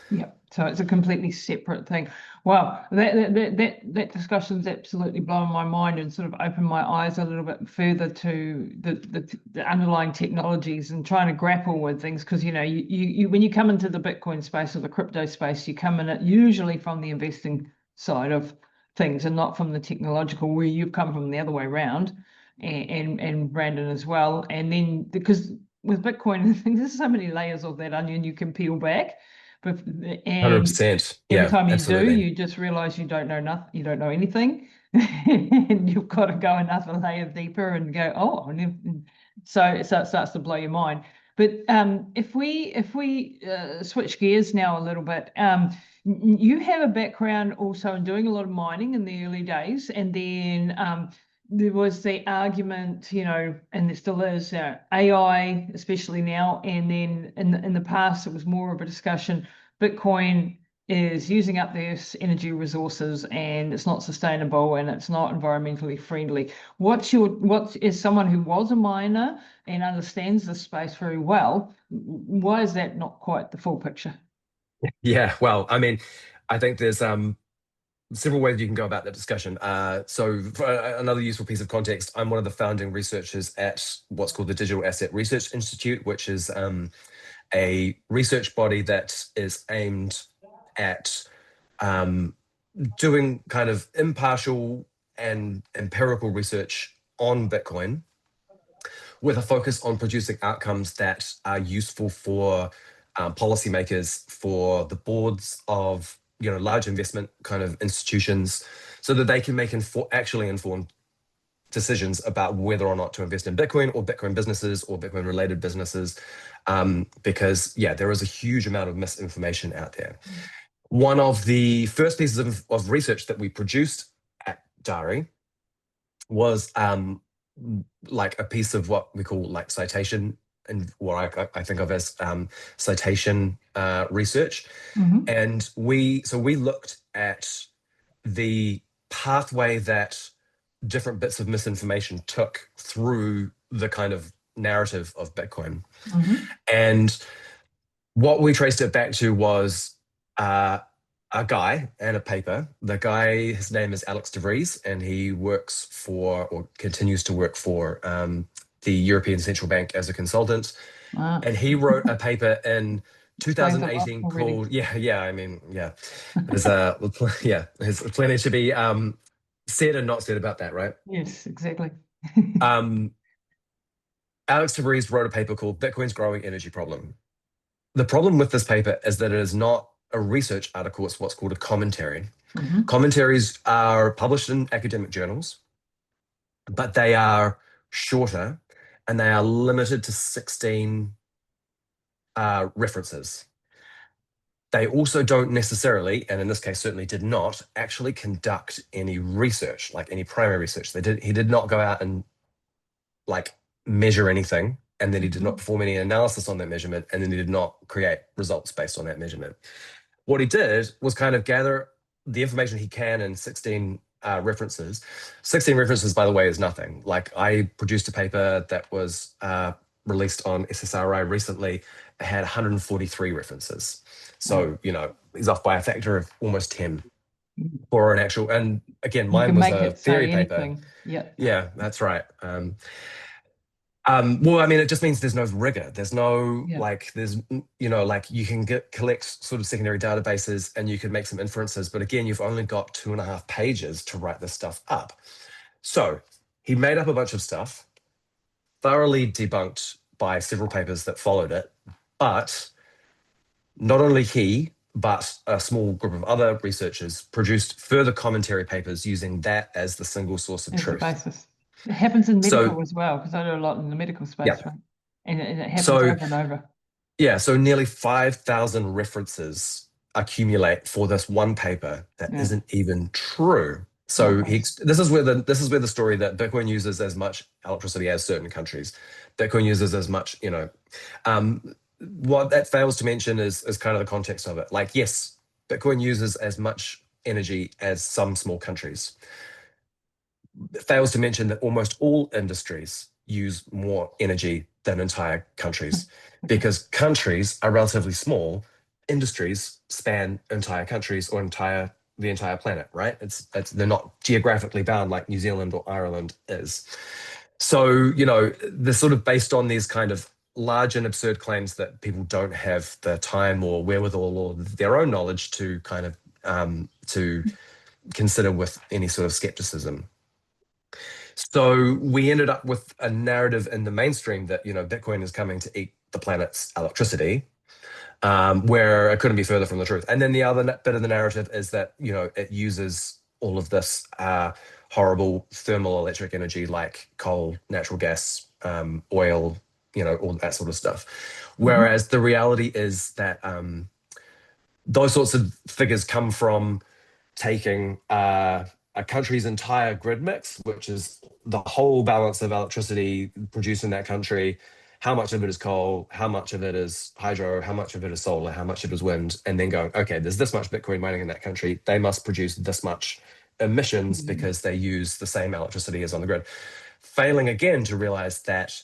Yeah, so it's a completely separate thing. Wow, that discussion's absolutely blown my mind and sort of opened my eyes a little bit further to the underlying technologies and trying to grapple with things. Because you when you come into the Bitcoin space or the crypto space, you come in it usually from the investing side of things and not from the technological, where you've come from the other way around, and Brandon as well. And then because with Bitcoin, there's so many layers of that onion you can peel back. But and 100%. every Yeah, time you do, absolutely. you just realize you don't know nothing, you don't know anything, and you've got to go another layer deeper and go, oh, so it starts to blow your mind. But if we switch gears now a little bit, you have a background also in doing a lot of mining in the early days, and then there was the argument, and there still is, AI, especially now, and then in the past, it was more of a discussion. Bitcoin is using up their energy resources, and it's not sustainable, and it's not environmentally friendly. What is someone who was a miner and understands this space very well? Why is that not quite the full picture? Yeah, well, I mean, I think there's several ways you can go about that discussion. So, for another useful piece of context, I'm one of the founding researchers at what's called the Digital Asset Research Institute, which is a research body that is aimed at um, doing kind of impartial and empirical research on Bitcoin with a focus on producing outcomes that are useful for policymakers, for the boards of large investment kind of institutions, so that they can make actually informed decisions about whether or not to invest in Bitcoin or Bitcoin businesses or Bitcoin related businesses. Because yeah, there is a huge amount of misinformation out there. One of the first pieces of research that we produced at Dari was like a piece of what we call like citation, and what I think of as citation research. Mhm. And we looked at the pathway that different bits of misinformation took through the kind of narrative of Bitcoin. Mhm. And what we traced it back to was uh, a guy and a paper. The guy, his name is Alex DeVries, and he works for, or continues to work for, the European Central Bank as a consultant. Ah, And he wrote a paper in explains a lot 2018 already. called, yeah, I mean, yeah, there's yeah, there's plenty to be said and not said about that, right? Yes, exactly. Um, Alex DeVries wrote a paper called Bitcoin's Growing Energy Problem. The problem with this paper is that it is not a research article, it's what's called a commentary. Mhm. Commentaries are published in academic journals, but they are shorter and they are limited to 16 references. They also don't necessarily, and in this case certainly did not, actually conduct any research, like any primary research. He did not go out and like measure anything, and then he did not Mhm. perform any analysis on that measurement, and then he did not create results based on that measurement. What he did was kind of gather the information he can in 16 references. 16 references, by the way, is nothing. Like I produced a paper that was released on SSRI recently. It had 143 references. Wow. So, he's off by a factor of almost 10 for an actual, and again, You mine can was make a it theory say paper. anything. Yeah. Yeah, that's right. Well, I mean, it just means there's no rigor. There's no Yeah. like, like you can collect sort of secondary databases and you can make some inferences, but again, you've only got 2.5 pages to write this stuff up. So he made up a bunch of stuff, thoroughly debunked by several papers that followed it, but not only he, but a small group of other researchers produced further commentary papers using that as the single source of As the truth. basis. It happens in So medical as well, because I do a lot in the medical space, yeah, right? And it happens so over and over. yeah, so nearly 5,000 references accumulate for this one paper that Yeah. isn't even true. Not So based. this is where the story that Bitcoin uses as much electricity as certain countries. Bitcoin uses as much, what that fails to mention is kind of the context of it. Like, yes, Bitcoin uses as much energy as some small countries. It fails to mention that almost all industries use more energy than entire countries, Okay. because countries are relatively small. Industries span entire countries or the entire planet, right? It's they're not geographically bound like New Zealand or Ireland is. So, they're sort of based on these kind of large and absurd claims that people don't have the time or wherewithal or their own knowledge to kind of to consider with any sort of skepticism. So we ended up with a narrative in the mainstream that Bitcoin is coming to eat the planet's electricity, where it couldn't be further from the truth. And then the other bit of the narrative is that it uses all of this horrible thermal electric energy like coal, natural gas, oil, all that sort of stuff. Mhm. Whereas the reality is that those sorts of figures come from taking a country's entire grid mix, which is the whole balance of electricity produced in that country, how much of it is coal, how much of it is hydro, how much of it is solar, how much of it is wind, and then going, okay, there's this much Bitcoin mining in that country. They must produce this much emissions Mhm. because they use the same electricity as on the grid. Failing again to realize that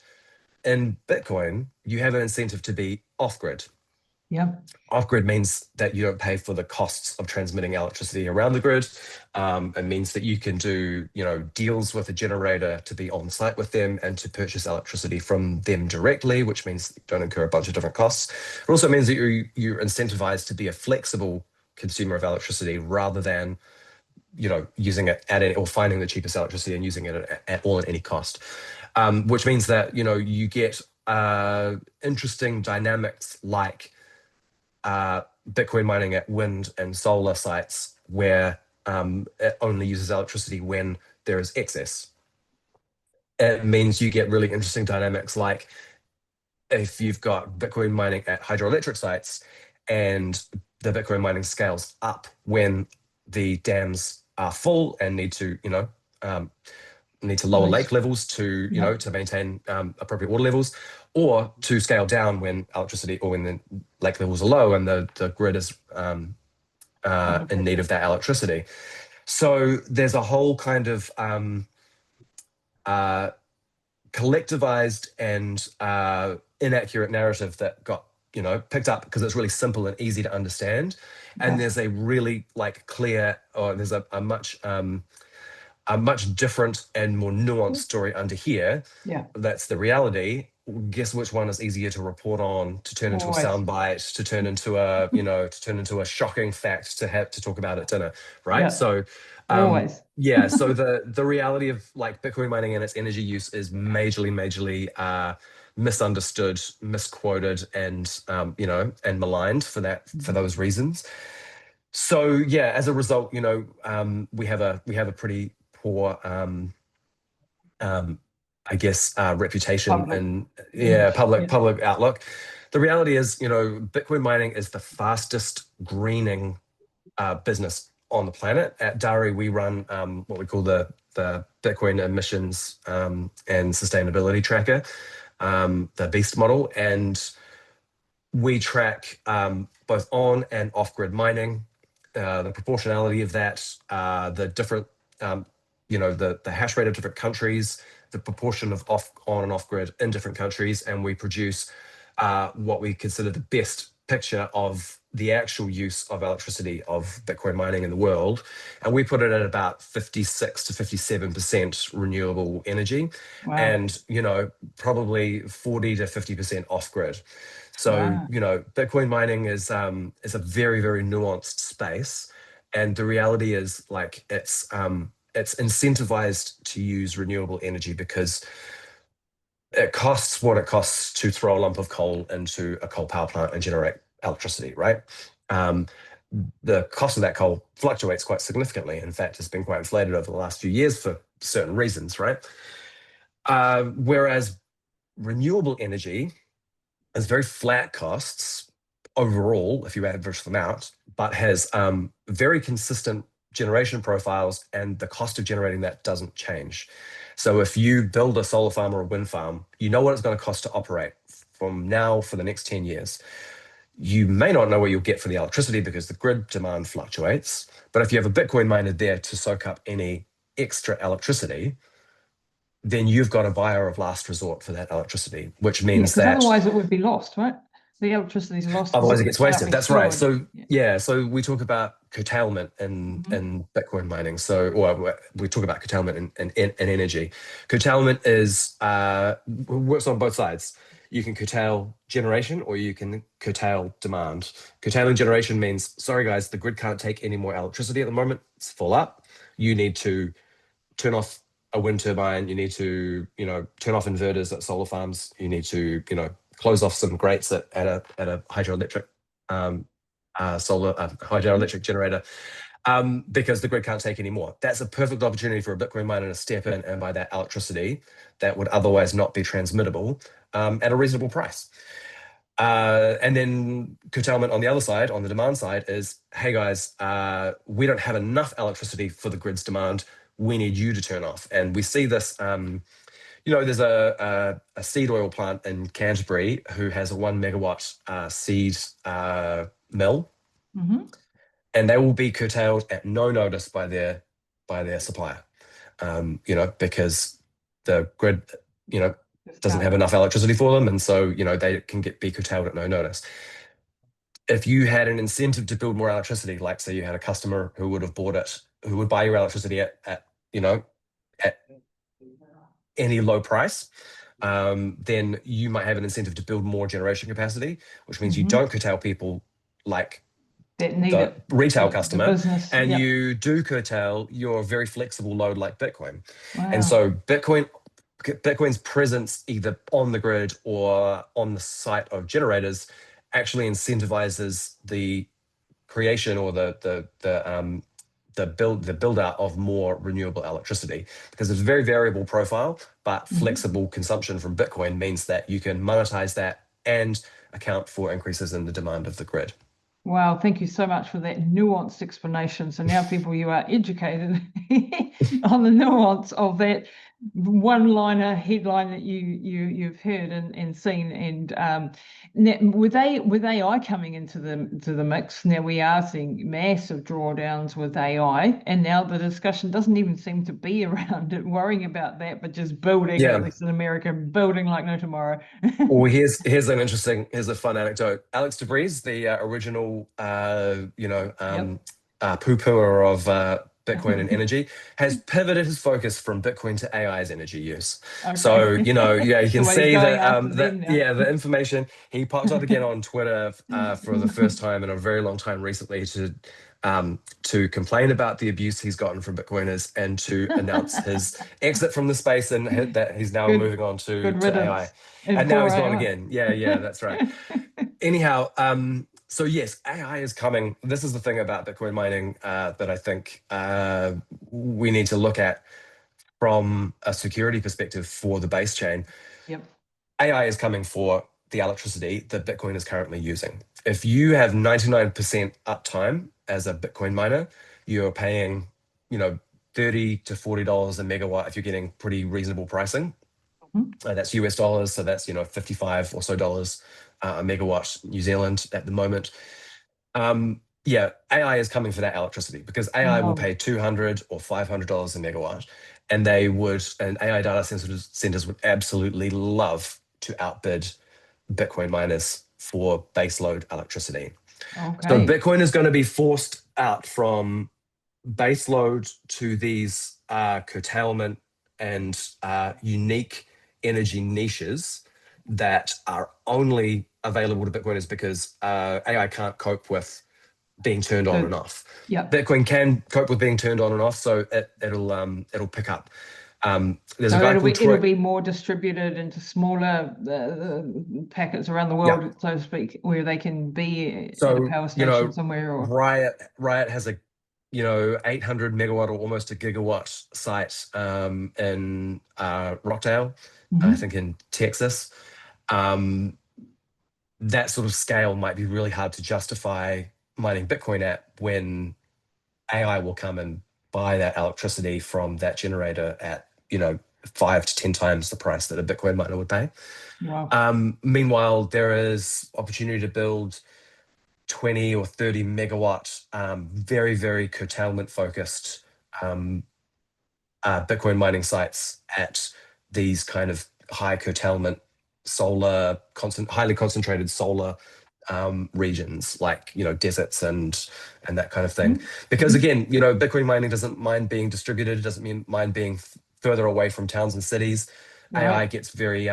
in Bitcoin, you have an incentive to be off grid. Yeah. Off-grid means that you don't pay for the costs of transmitting electricity around the grid. It means that you can do, deals with a generator to be on site with them and to purchase electricity from them directly, which means you don't incur a bunch of different costs. It also means that you're incentivized to be a flexible consumer of electricity rather than, using it at any, or finding the cheapest electricity and using it at all at any cost. Which means that, you get interesting dynamics like Bitcoin mining at wind and solar sites where it only uses electricity when there is excess. It means you get really interesting dynamics like if you've got Bitcoin mining at hydroelectric sites and the Bitcoin mining scales up when the dams are full and um, need to lower Release. lake levels to Yep. to maintain appropriate water levels, or to scale down when electricity or when the lake levels are low and the grid is Under in need pressure. of that electricity. So there's a whole kind of uh, collectivized and inaccurate narrative that got picked up because it's really simple and easy to understand, and Yeah. there's a really like clear, or there's a much different and more nuanced story under here. Yeah. That's the reality. Guess which one is easier to report on, to turn into a Always. soundbite, to turn into a shocking fact to have to talk about at dinner, right? Yeah. So, Always. yeah. So the reality of like Bitcoin mining and its energy use is majorly misunderstood, misquoted, and and maligned for Mhm. those reasons. So yeah, as a result, we have a pretty poor, um, I guess, reputation Public and yeah, image. public Yeah. public outlook. The reality is, Bitcoin mining is the fastest greening business on the planet. At Dari, we run what we call the Bitcoin emissions and sustainability tracker, the Beast model, and we track both on and off grid mining, the proportionality of that, the different, the hash rate of different countries, the proportion of on and off grid in different countries, and we produce what we consider the best picture of the actual use of electricity of Bitcoin mining in the world. And we put it at about 56 to 57% renewable energy Wow. and, probably 40 to 50% off grid. So, Wow. Bitcoin mining is a very, very nuanced space. And the reality is like it's incentivized to use renewable energy because it costs what it costs to throw a lump of coal into a coal power plant and generate electricity, right? Um, the cost of that coal fluctuates quite significantly. In fact, it's been quite inflated over the last few years for certain reasons, right? Whereas renewable energy has very flat costs overall, if you average them out, but has very consistent generation profiles, and the cost of generating that doesn't change. So if you build a solar farm or a wind farm, you know what it's going to cost to operate from now for the next 10 years. You may not know what you'll get for the electricity because the grid demand fluctuates. But if you have a Bitcoin miner there to soak up any extra electricity, then you've got a buyer of last resort for that electricity, which Yeah, means because that otherwise it would be lost, right? The electricity is lost because otherwise, it it gets cannot wasted. be That's right. stored. So Yeah. yeah, so we talk about curtailment in Mhm. Bitcoin mining. So, or we talk about curtailment in energy. Curtailment is works on both sides. You can curtail generation or you can curtail demand. Curtailing generation means, sorry guys, the grid can't take any more electricity at the moment. It's full up. You need to turn off a wind turbine. You need to, turn off inverters at solar farms. You need to, close off some grates at a hydroelectric solar hydroelectric generator because the grid can't take any more. That's a perfect opportunity for a Bitcoin miner to step in and buy that electricity that would otherwise not be transmittable at a reasonable price. And then curtailment on the other side, on the demand side, is, hey guys, we don't have enough electricity for the grid's demand. We need you to turn off. And we see this. There's a seed oil plant in Canterbury who has a 1 megawatt seed mill, Hmm. and they will be curtailed at no notice by their supplier. Because the grid, you know, Just doesn't can't. have enough electricity for them, and so they can be curtailed at no notice. If you had an incentive to build more electricity, like say you had a customer who would have bought it, who would buy your electricity at at any low price, then you might have an incentive to build more generation capacity, which means you Hmm. don't curtail people like That need the it. retail The customer, business. and Yep. you do curtail your very flexible load like Bitcoin. And Wow. so Bitcoin's presence either on the grid or on the site of generators actually incentivizes the creation or the build out of more renewable electricity, because it's a very variable profile, but Hmm. flexible consumption from Bitcoin means that you can monetize that and account for increases in the demand of the grid. Wow, thank you so much for that nuanced explanation. So now, people, you are educated on the nuance of that one-liner headline that you've heard and seen. And now, with AI coming into the mix, now we are seeing massive drawdowns with AI, and now the discussion doesn't even seem to be around it, worrying about that, but just building, or at Yeah. least in America, building like no tomorrow. Well, here's a fun anecdote. Alex DeVries, the original Yep. poo-pooer of Bitcoin and energy, has pivoted his focus from Bitcoin to AI's energy use. Okay. So yeah, you can So he's see going that after them now. the information. He popped up again on Twitter for the first time in a very long time recently to complain about the abuse he's gotten from Bitcoiners and to announce his exit from the space, and that he's now Good, moving on good to AI. riddance. And And now poor he's gone AI. again. Yeah, yeah, that's right. Anyhow, so yes, AI is coming. This is the thing about Bitcoin mining that I think we need to look at from a security perspective for the base chain. Yep. AI is coming for the electricity that Bitcoin is currently using. If you have 99% uptime as a Bitcoin miner, you're paying, you know, $30 to $40 a megawatt if you're getting pretty reasonable pricing. Mhm. That's US dollars, so that's 55 or so dollars a megawatt New Zealand at the moment. Yeah, AI is coming for that electricity because AI will Wow. pay 200 or $500 a megawatt, and AI data centers would absolutely love to outbid Bitcoin miners for baseload electricity. So Okay. Bitcoin is going to be forced out from baseload to these curtailment and unique energy niches that are only available to Bitcoiners because AI can't cope with being turned on So, and off. yep. Bitcoin can cope with being turned on and off, so it'll pick up. There's a So guy it'll called be it'll Troy. be more distributed into smaller packets around the Yeah. world, so to speak, where they can be at a So power station somewhere or. Riot has a 800 megawatt or almost a gigawatt site in Rockdale, I Mhm. think in Texas. Um, that sort of scale might be really hard to justify mining Bitcoin at when AI will come and buy that electricity from that generator at 5 to 10 times the price that a Bitcoin miner would pay. Wow. Meanwhile, there is opportunity to build 20 or 30 megawatt, very, very curtailment focused um, Bitcoin mining sites at these kind of high curtailment highly concentrated solar regions, like deserts and that kind of thing. Mhm. Because Mhm. again, Bitcoin mining doesn't mind being distributed, it doesn't mind being further away from towns and cities. AI Right. gets very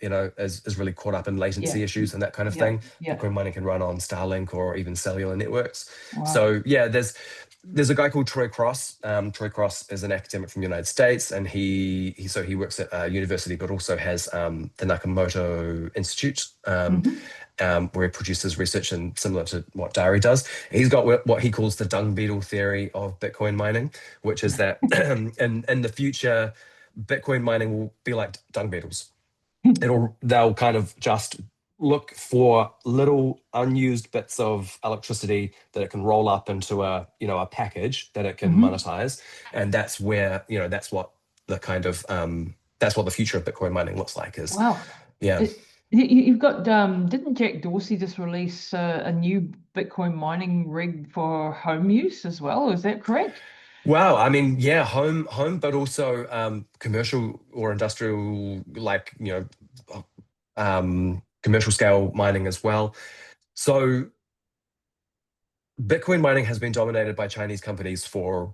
is really caught up in Yeah. latency issues and that kind of Yeah. thing. Yeah. Bitcoin mining can run on Starlink or even cellular networks. Wow. So yeah, there's a guy called Troy Cross. Troy Cross is an academic from the United States, and he works at a university, but also has the Nakamoto Institute, Hmm. where he produces research and similar to what Dari does. He's got what he calls the dung beetle theory of Bitcoin mining, which is that in the future, Bitcoin mining will be like dung beetles. They'll kind of just look for little unused bits of electricity that it can roll up into a, a package that it can Hmm. monetize. And that's where, the kind of that's what the future of Bitcoin mining looks like is, Wow. yeah. You've got, didn't Jack Dorsey just release a new Bitcoin mining rig for home use as well? Is that correct? Wow. I mean, yeah, home, but also commercial or industrial, like, commercial scale mining as well. So Bitcoin mining has been dominated by Chinese companies for,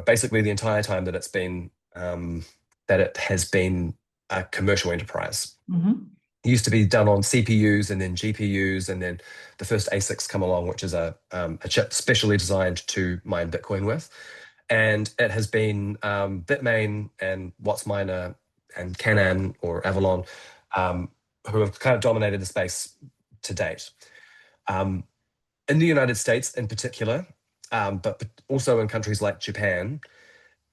basically the entire time that it has been a commercial enterprise. Hmm. It used to be done on CPUs and then GPUs, and then the first ASICs come along, which is a chip specially designed to mine Bitcoin with. And it has been Bitmain and WhatsMiner and Canaan or Avalon who have kind of dominated the space to date. Um, in the United States in particular, but also in countries like Japan,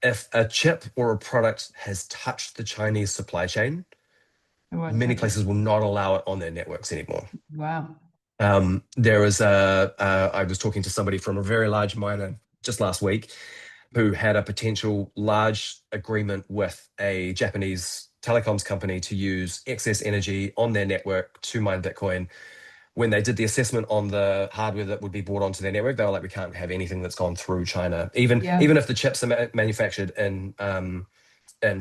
if a chip or a product has touched the Chinese supply chain, I won't many touch it. places will not allow it on their networks anymore. Wow. There is I was talking to somebody from a very large miner just last week who had a potential large agreement with a Japanese telecoms company to use excess energy on their network to mine Bitcoin. When they did the assessment on the hardware that would be brought onto their network, they were like, "We can't have anything that's gone through China, even Yeah. even if the chips are manufactured in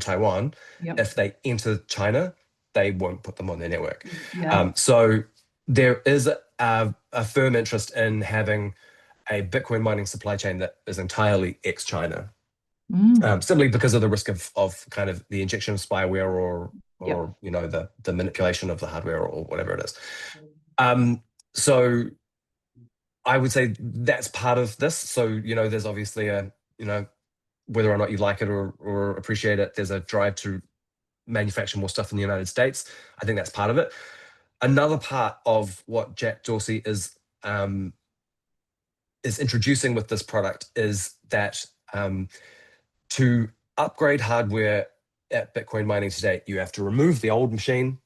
Taiwan. Yep. If they enter China, they won't put them on their network." Yeah. So there is a firm interest in having a Bitcoin mining supply chain that is entirely ex-China, Mm. simply because of the risk of kind of the injection of spyware Yep. or the manipulation of the hardware or whatever it is. Um, so I would say that's part of this. So, there's obviously whether or not you like it or appreciate it, there's a drive to manufacture more stuff in the United States. I think that's part of it. Another part of what Jack Dorsey is introducing with this product is that to upgrade hardware at Bitcoin mining today, you have to remove the old machine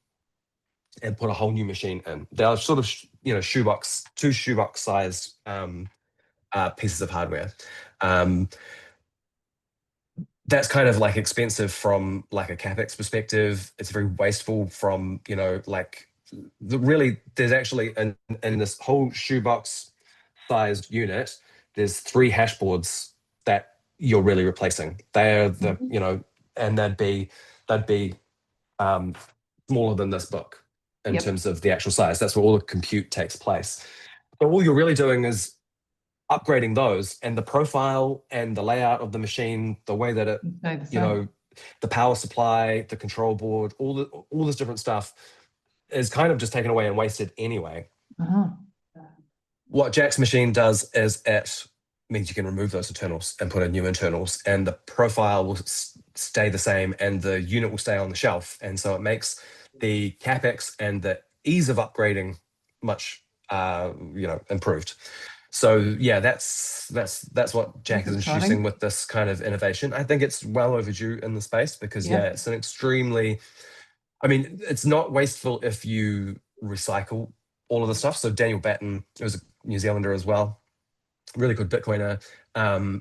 and put a whole new machine in. They are sort of two shoebox sized pieces of hardware. Um, that's kind of like expensive from like a capex perspective. It's very wasteful from like really there's actually in this whole shoebox sized unit, there's three hash boards that you're really replacing. They're Mhm. and they'd be um, smaller than this book in Yep. terms of the actual size. That's where all the compute takes place. So all you're really doing is upgrading those, and the profile and the layout of the machine, the way that it, Stay the you same. know, the power supply, the control board, all this different stuff is kind of just taken away and wasted anyway. Uh-huh. What Jack's machine does is it means you can remove those internals and put in new internals, and the profile will stay the same, and the unit will stay on the shelf, and so it makes the capex and the ease of upgrading much improved. So yeah, that's what Jack That's is introducing exciting. with this kind of innovation. I think it's well overdue in the space because yeah, Yeah. it's an extremely, I mean, it's not wasteful if you recycle all of the stuff. So Daniel Batten, who was a New Zealander as well, really good Bitcoiner,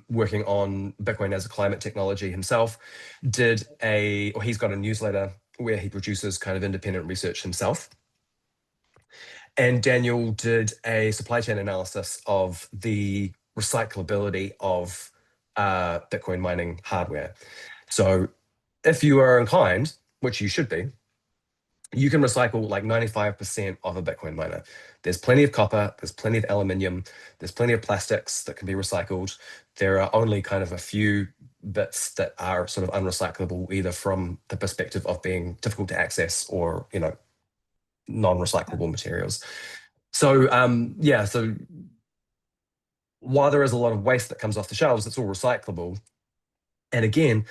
working on Bitcoin as a climate technology himself, he's got a newsletter where he produces kind of independent research himself. And Daniel did a supply chain analysis of the recyclability of Bitcoin mining hardware. So if you are inclined, which you should be, you can recycle like 95% of a Bitcoin miner. There's plenty of copper, there's plenty of aluminium, there's plenty of plastics that can be recycled. There are only kind of a few bits that are sort of unrecyclable, either from the perspective of being difficult to access or, non-recyclable materials. So yeah, so while there is a lot of waste that comes off the shelves, it's all recyclable. And again,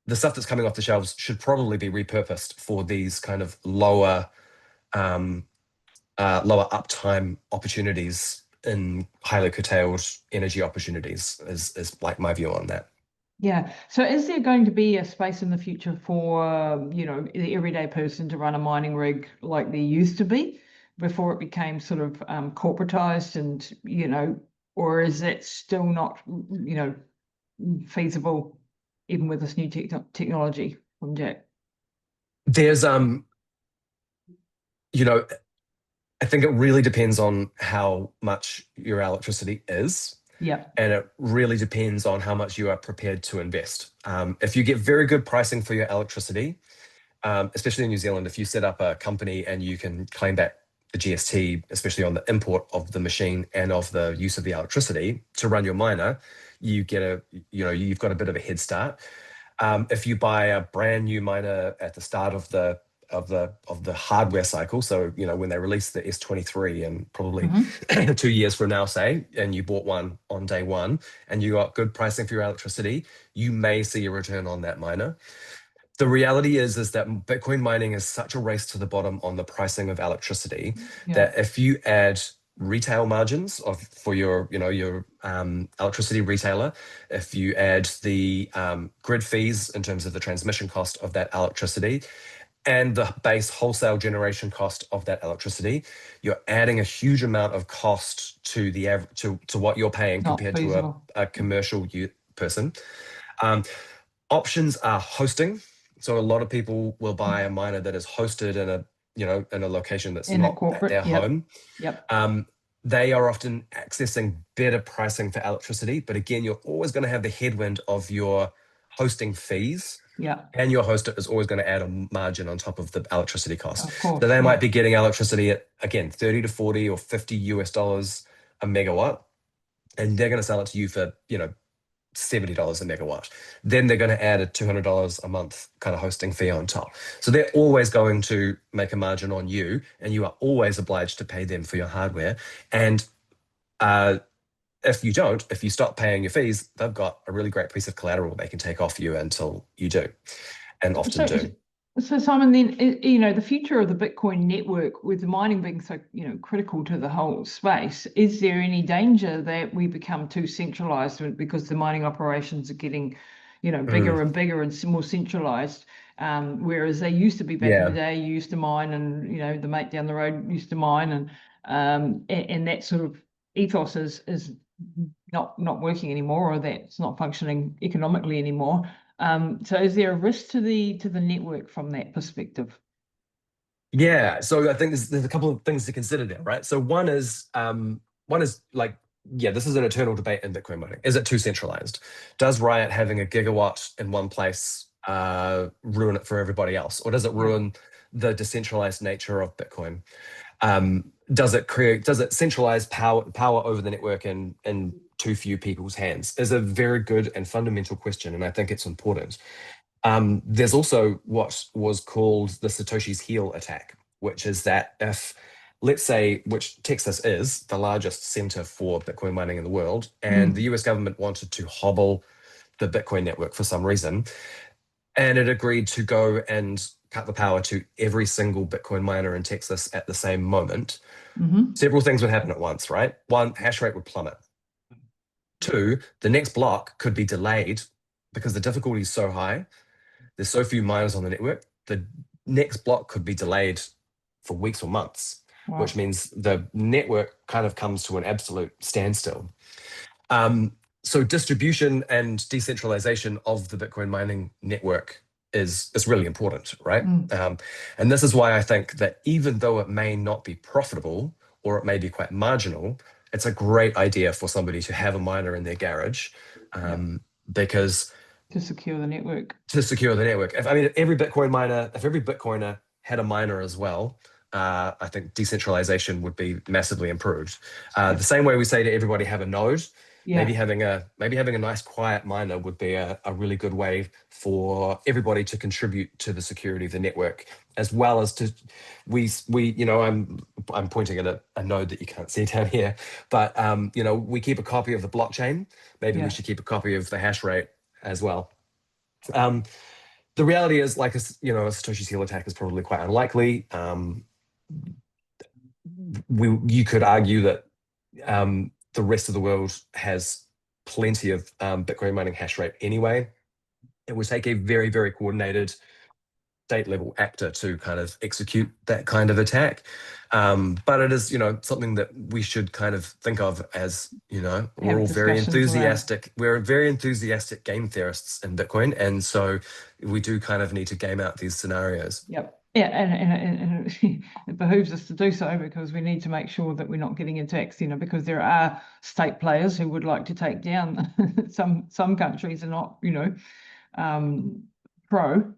the stuff that's coming off the shelves should probably be repurposed for these kind of um, lower uptime opportunities in highly curtailed energy opportunities is like my view on that. Yeah. So is there going to be a space in the future for, the everyday person to run a mining rig like there used to be before it became sort of corporatized and, or is that still not, feasible even with this new technology from Jack? There's you know, I think it really depends on how much your electricity is, Yeah. and it really depends on how much you are prepared to invest. If you get very good pricing for your electricity, especially in New Zealand, if you set up a company and you can claim back the GST, especially on the import of the machine and of the use of the electricity to run your miner, you get you've got a bit of a head start. If you buy a brand new miner at the start of the hardware cycle, so when they release the S23 and probably Hmm. 2 years from now, say, and you bought one on day one and you got good pricing for your electricity, you may see a return on that miner. The reality is that Bitcoin mining is such a race to the bottom on the pricing of electricity Yeah. that if you add retail margins for your electricity retailer, if you add the grid fees in terms of the transmission cost of that electricity and the base wholesale generation cost of that electricity, you're adding a huge amount of cost to to what you're paying Not compared to feasible. a commercial person. Um, Options are hosting. So a lot of people will buy a miner that is hosted in a location that's In a not at corporate. their Yep. home. Yep. Um, they are often accessing better pricing for electricity, but again, you're always going to have the headwind of your hosting fees, Yeah. and your host is always going to add a margin on top of the electricity cost. Of So course. they might Yeah. be getting electricity at, again, 30 to 40 or 50 US dollars a megawatt, and they're going to sell it to you for, $70 a megawatt. Then they're going to add a $200 a month kind of hosting fee on top. So they're always going to make a margin on you, and you are always obliged to pay them for your hardware. And uh, if you stop paying your fees, they've got a really great piece of collateral they can take off you until you do, and often So, do. so Simon, then the future of the Bitcoin network, with the mining being so critical to the whole space, is there any danger that we become too centralized because the mining operations are getting, Mm, bigger and bigger and more centralized? Whereas they used to be back in the yeah. day, you used to mine, and the mate down the road used to mine, and that sort of ethos is not working anymore, or that's not functioning economically anymore. So is there a risk to the network from that perspective? Yeah, so I think there's a couple of things to consider there, right? So one is like, yeah, this is an eternal debate in Bitcoin mining. Is it too centralized? Does Riot having a gigawatt in one place ruin it for everybody else, or does it Yeah. ruin the decentralized nature of Bitcoin? Does it centralize power over the network in too few people's hands? Is a very good and fundamental question, and I think it's important. There's also what was called the Satoshi's heel attack, which is that if, let's say, which Texas is the largest center for Bitcoin mining in the world, and the Mm. US government wanted to hobble the Bitcoin network for some reason, and it agreed to go and cut the power to every single Bitcoin miner in Texas at the same moment, Hmm. several things would happen at once, right? One, hash rate would plummet. Two, the next block could be delayed because the difficulty is so high. There's so few miners on the network. The next block could be delayed for weeks or months, which Wow. means the network kind of comes to an absolute standstill. So distribution and decentralization of the Bitcoin mining network is really important, right? Mm. And this is why I think that even though it may not be profitable or it may be quite marginal, it's a great idea for somebody to have a miner in their garage, Yeah. because To secure the network. to secure the network. If I mean, if every Bitcoiner had a miner as well, I think decentralization would be massively improved. The Yeah. same way we say to everybody have a node, Yeah. maybe having a nice quiet miner would be a really good way for everybody to contribute to the security of the network, as well as to I'm pointing at a node that you can't see down here, but we keep a copy of the blockchain. Maybe we Yeah. should keep a copy of the hash rate as well. Um, the reality is, like a Satoshi's heel attack is probably quite unlikely. You could argue that the rest of the world has plenty of Bitcoin mining hash rate anyway. It would take a very, very coordinated state level actor to kind of execute that kind of attack. But it is, something that we should kind of think of as, we're Have all very discussions around. enthusiastic. We're very enthusiastic game theorists in Bitcoin. And so we do kind of need to game out these scenarios. Yep. Yeah, and it behooves us to do so because we need to make sure that we're not getting attacks, because there are state players who would like to take down some countries are not, um, pro,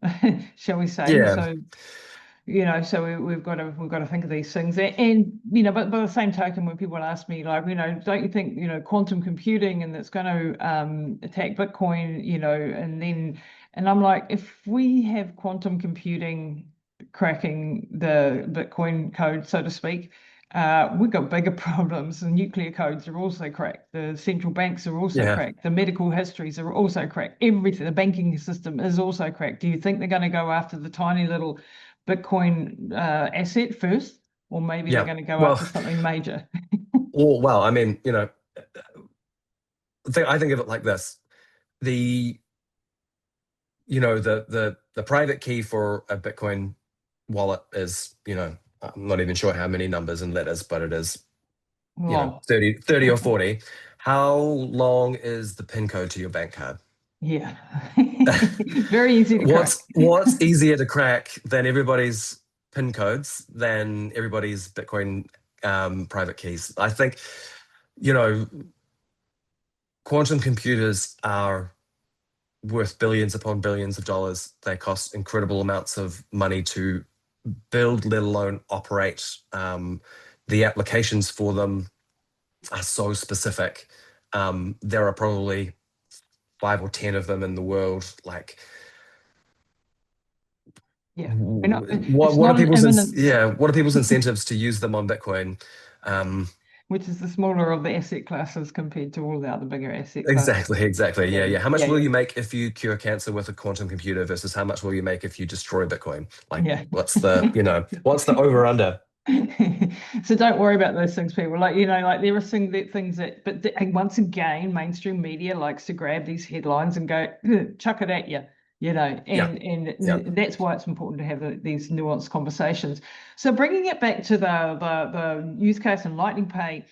shall we say. Yeah. So, so we've got to think of these things. But by the same token, when people ask me, like, don't you think, quantum computing and that's going to attack Bitcoin, and I'm like, if we have quantum computing cracking the Bitcoin code, so to speak, we've got bigger problems. The nuclear codes are also cracked. The central banks are also Yeah. cracked. The medical histories are also cracked. Everything, the banking system is also cracked. Do you think they're going to go after the tiny little Bitcoin asset first, or maybe they're Yeah. going to go Well, after something major? I mean, I think of it like this. The the private key for a Bitcoin wallet is, I'm not even sure how many numbers and letters, but it is, Long. 30 or 40. How long is the PIN code to your bank card? Yeah. Very easy to crack. What's easier to crack than everybody's PIN codes, than everybody's Bitcoin private keys? I think, you know, quantum computers are worth billions upon billions of dollars. They cost incredible amounts of money to build, let alone operate. The applications for them are so specific. There are probably 5 or 10 of them in the world. Like, Yeah. It's what are not an people's imminent, what are people's incentives to use them on Bitcoin? Um, which is the smaller of the asset classes compared to all the other bigger asset classes. exactly. Yeah, Yeah, yeah, yeah. How much yeah, will yeah. you make if you cure cancer with a quantum computer versus how much will you make if you destroy Bitcoin? Like, Yeah. what's the over under? So don't worry about those things, people. Like there are things that, but and once again, mainstream media likes to grab these headlines and go, chuck it at you, Yeah, yeah. and that's why it's important to have these nuanced conversations. So bringing it back to the use case and Lightning Pay.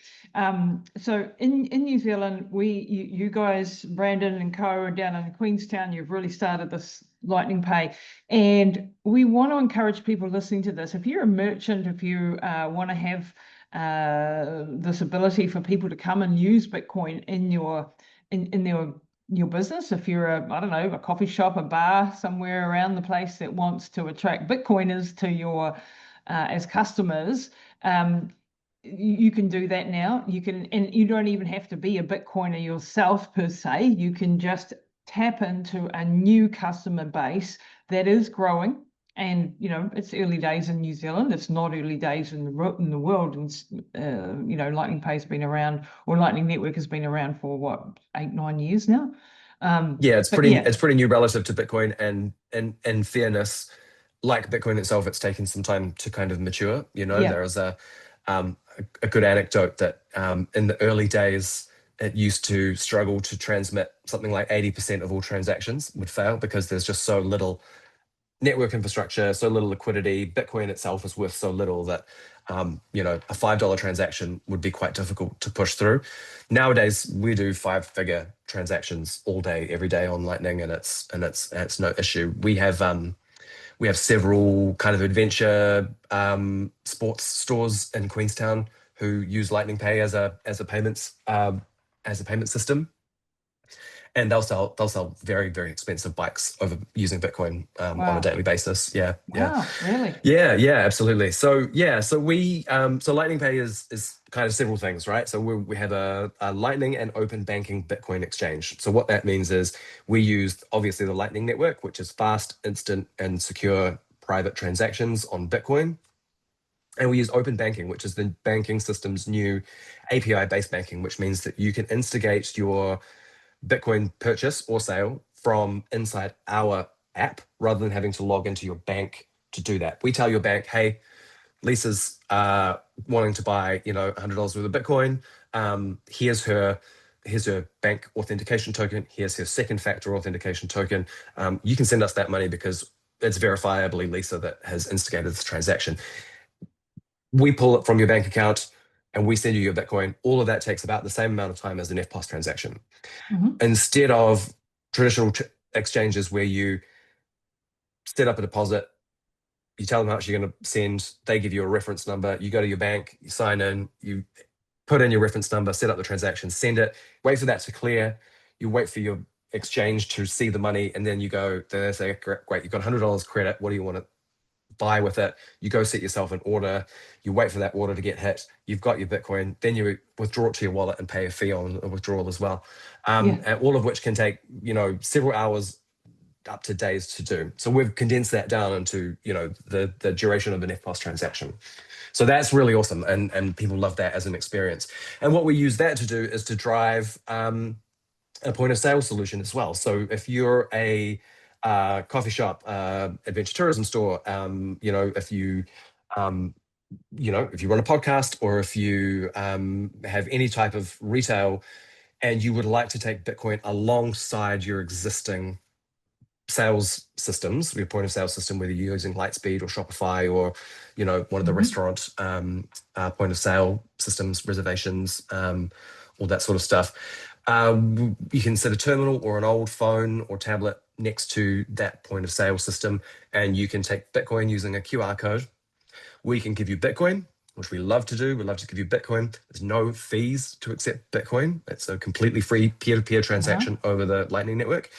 So in New Zealand, you guys, Brandon and co, are down in Queenstown. You've really started this Lightning Pay. And we want to encourage people listening to this. If you're a merchant, if you want to have this ability for people to come and use Bitcoin in your business, if you're I don't know, a coffee shop, a bar somewhere around the place that wants to attract Bitcoiners to your as customers, you can do that now. You can, and you don't even have to be a Bitcoiner yourself per se. You can just tap into a new customer base that is growing. And it's early days in New Zealand. It's not early days in the world. And Lightning Pay's been around, or Lightning Network has been around for what, 8, 9 years now. Yeah, But yeah, it's pretty new relative to Bitcoin, and in fairness, like Bitcoin itself, it's taken some time to kind of mature. yeah, There is a good anecdote that in the early days, it used to struggle to transmit. Something like 80% of all transactions would fail because there's just so little network infrastructure, so little liquidity. Bitcoin itself is worth so little that a $5 transaction would be quite difficult to push through. Nowadays, we do 5-figure transactions all day, every day on Lightning, and it's no issue. We have several kind of adventure sports stores in Queenstown who use Lightning Pay as a payment system, and they'll sell very, very expensive bikes over using Bitcoin on a wow, daily basis. Yeah, yeah, wow, really, yeah, absolutely. So yeah, so Lightning Pay is kind of several things, right? So we have a Lightning and open banking Bitcoin exchange. So what that means is we use obviously the Lightning network, which is fast, instant, and secure private transactions on Bitcoin. And we use open banking, which is the banking system's new API-based banking, which means that you can instigate your Bitcoin purchase or sale from inside our app rather than having to log into your bank to do that. We tell your bank, hey, Lisa's wanting to buy, $100 worth of Bitcoin. Here's her bank authentication token. Here's her second factor authentication token. You can send us that money because it's verifiably Lisa that has instigated this transaction. We pull it from your bank account and we send you your Bitcoin. All of that takes about the same amount of time as an FPOS transaction. Mhm. Instead of traditional exchanges where you set up a deposit, you tell them how much you're going to send, they give you a reference number, you go to your bank, you sign in, you put in your reference number, set up the transaction, send it, wait for that to clear, you wait for your exchange to see the money, and then you go, then they say, great, you've got $100 credit, what do you want to buy with it? You go set yourself an order, you wait for that order to get hit, you've got your Bitcoin, then you withdraw it to your wallet and pay a fee on a withdrawal as well. Yeah. And all of which can take, several hours up to days to do. So we've condensed that down into, the duration of an FPOS transaction. So that's really awesome, and people love that as an experience. And what we use that to do is to drive a point of sale solution as well. So if you're a coffee shop, adventure tourism store, um, if you run a podcast, or if you have any type of retail, and you would like to take Bitcoin alongside your existing sales systems, your point of sale system, whether you're using Lightspeed or Shopify, or one of the Mhm. restaurant point of sale systems, reservations, all that sort of stuff. You can set a terminal or an old phone or tablet next to that point of sale system, and you can take Bitcoin using a QR code. We can give you Bitcoin, which we love to do. We love to give you Bitcoin. There's no fees to accept Bitcoin. It's a completely free peer-to-peer Uh-huh. transaction over the Lightning Network.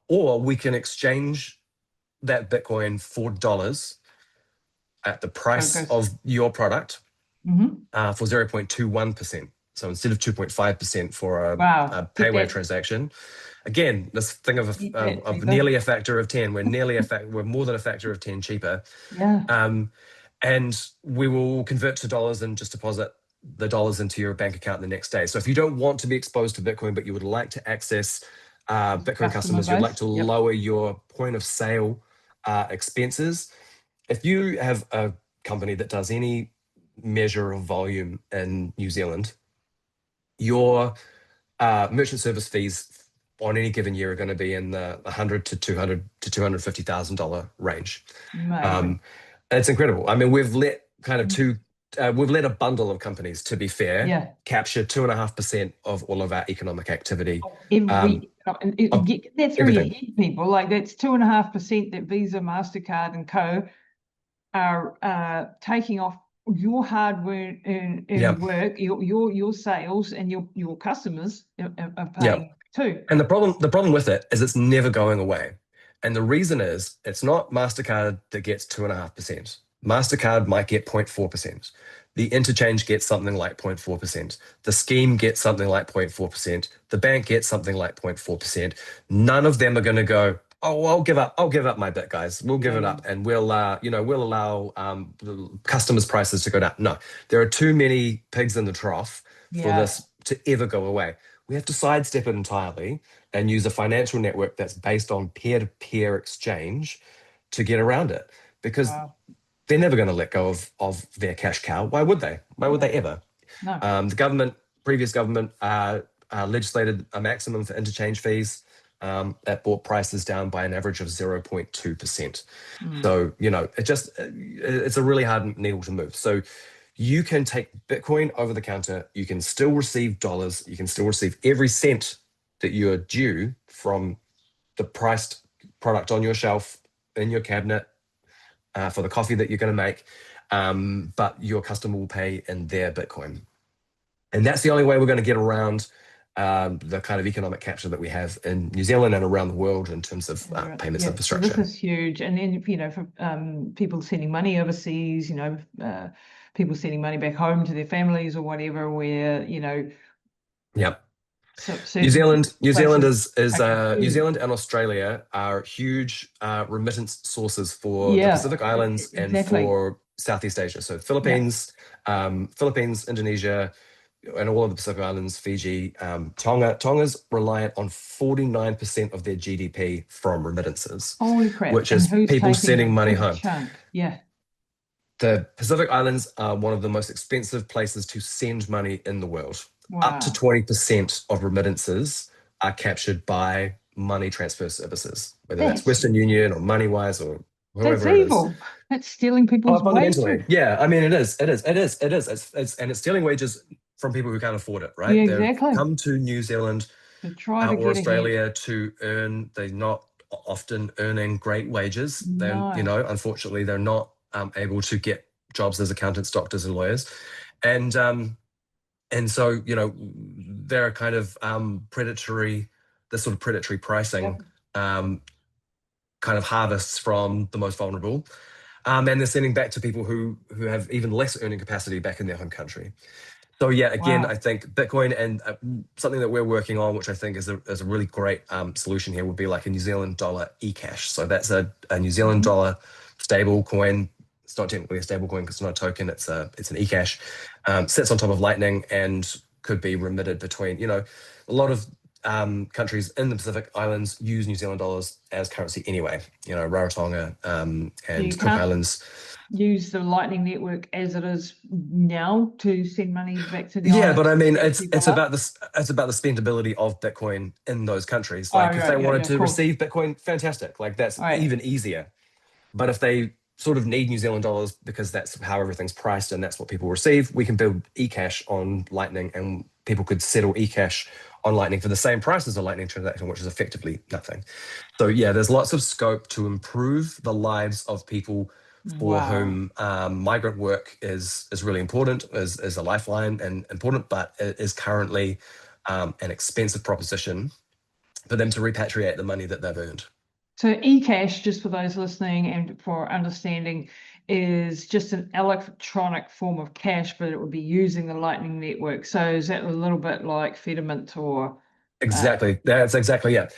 Or we can exchange that Bitcoin for dollars at the price Focus. of your product Hmm. for 0.21%. So instead of 2.5% for a Wow. Get payware that, transaction, again, this thing get that of cheaper. nearly a factor of 10, we're more than a factor of 10 cheaper. Yeah. Um, and we will convert to dollars and just deposit the dollars into your bank account the next day. So if you don't want to be exposed to Bitcoin, but you would like to access Bitcoin Customer customers, you'd like base. to Yep. lower your point of sale expenses. If you have a company that does any measure of volume in New Zealand, your merchant service fees on any given year are going to be in the 100 to 200 to $250,000 range. Amazing. Um, it's incredible. I mean, Mm. we've let a bundle of companies, to be fair, Yeah. capture 2.5% of all of our economic activity, um, Every of get that through your everything. head, people. Like that's 2.5% that Visa, MasterCard, and Co. are taking off your hard work Yeah, and work, your sales, and your customers are yeah. paying too. And the problem with it is it's never going away. And the reason is it's not MasterCard that gets 2.5%. MasterCard might get 0.4%. The interchange gets something like 0.4%. The scheme gets something like 0.4%. The bank gets something like 0.4%. None of them are going to go, oh, I'll give up my bit, guys. We'll give Yeah, it yeah, up, and we'll allow the customers' prices to go down. No, there are too many pigs in the trough for yeah. this to ever go away. We have to sidestep it entirely and use a financial network that's based on peer-to-peer exchange to get around it, because Wow. they're never going to let go of their cash cow. Why would they? Why would Yeah. they ever? No. Previous government legislated a maximum for interchange fees that brought prices down by an average of 0.2%. Mm. So, it's a really hard needle to move. So you can take Bitcoin over the counter, you can still receive dollars, you can still receive every cent that you are due from the priced product on your shelf, in your cabinet, for the coffee that you're going to make. But your customer will pay in their Bitcoin. And that's the only way we're going to get around the kind of economic capture that we have in New Zealand and around the world in terms of payments Yeah, so this infrastructure. is huge. And then, for people sending money overseas, people sending money back home to their families or whatever, where, Yeah. New certain Zealand, New Zealand places is take a New huge, Zealand and Australia are huge remittance sources for the yeah, Pacific Islands and exactly. for Southeast Asia. So Yeah. Philippines, Indonesia, and all of the Pacific Islands, Fiji, Tonga. Tonga's reliant on 49% of their GDP from remittances, Holy crap. which And is who's people taking a sending money big home. chunk? Yeah. The Pacific Islands are one of the most expensive places to send money in the world. Up to Wow. 20% of remittances are captured by money transfer services, whether that's That's Western Union or ridiculous. MoneyWise or That's whoever it is. evil. That's stealing Oh, people's wages. fundamentally, yeah. I mean, it is. And it's stealing wages from people who can't afford it, Yeah, right? They've exactly. come to New Zealand To try to or get ahead. Australia to earn. They're not often earning great wages. They're, No. unfortunately, they're not able to get jobs as accountants, doctors, and lawyers, and so they're kind of predatory. This sort of predatory pricing Yep. um, kind of harvests from the most vulnerable, and they're sending back to people who have even less earning capacity back in their home country. So yeah, again, I Wow. think Bitcoin and something that we're working on, which I think is a really great solution here, would be like a New Zealand dollar eCash. So that's a New Zealand Hmm. dollar stable coin. It's not technically a stable coin because it's not a token. It's an eCash. Sits on top of Lightning and could be remitted between. A lot of countries in the Pacific Islands use New Zealand dollars as currency anyway. Rarotonga So you and Cook can't Islands. use the Lightning Network as it is now to send money back to the Yeah, but islands I to mean, get people it's up. about this. It's about the spendability of Bitcoin in those countries. Oh, Like, if they right. Yeah, wanted yeah, of to course. receive Bitcoin, fantastic. Like, that's All right. even easier. But if they sort of need New Zealand dollars because that's how everything's priced and that's what people receive, we can build eCash on Lightning, and people could settle eCash on Lightning for the same price as a Lightning transaction, which is effectively nothing. So yeah, there's lots of scope to improve the lives of people for Wow. whom migrant work is really important, is a lifeline and important, but it is currently an expensive proposition for them to repatriate the money that they've earned. So eCash, just for those listening and for understanding, is just an electronic form of cash, but it would be using the Lightning Network. So is that a little bit like Fedimint or Exactly. That's exactly it.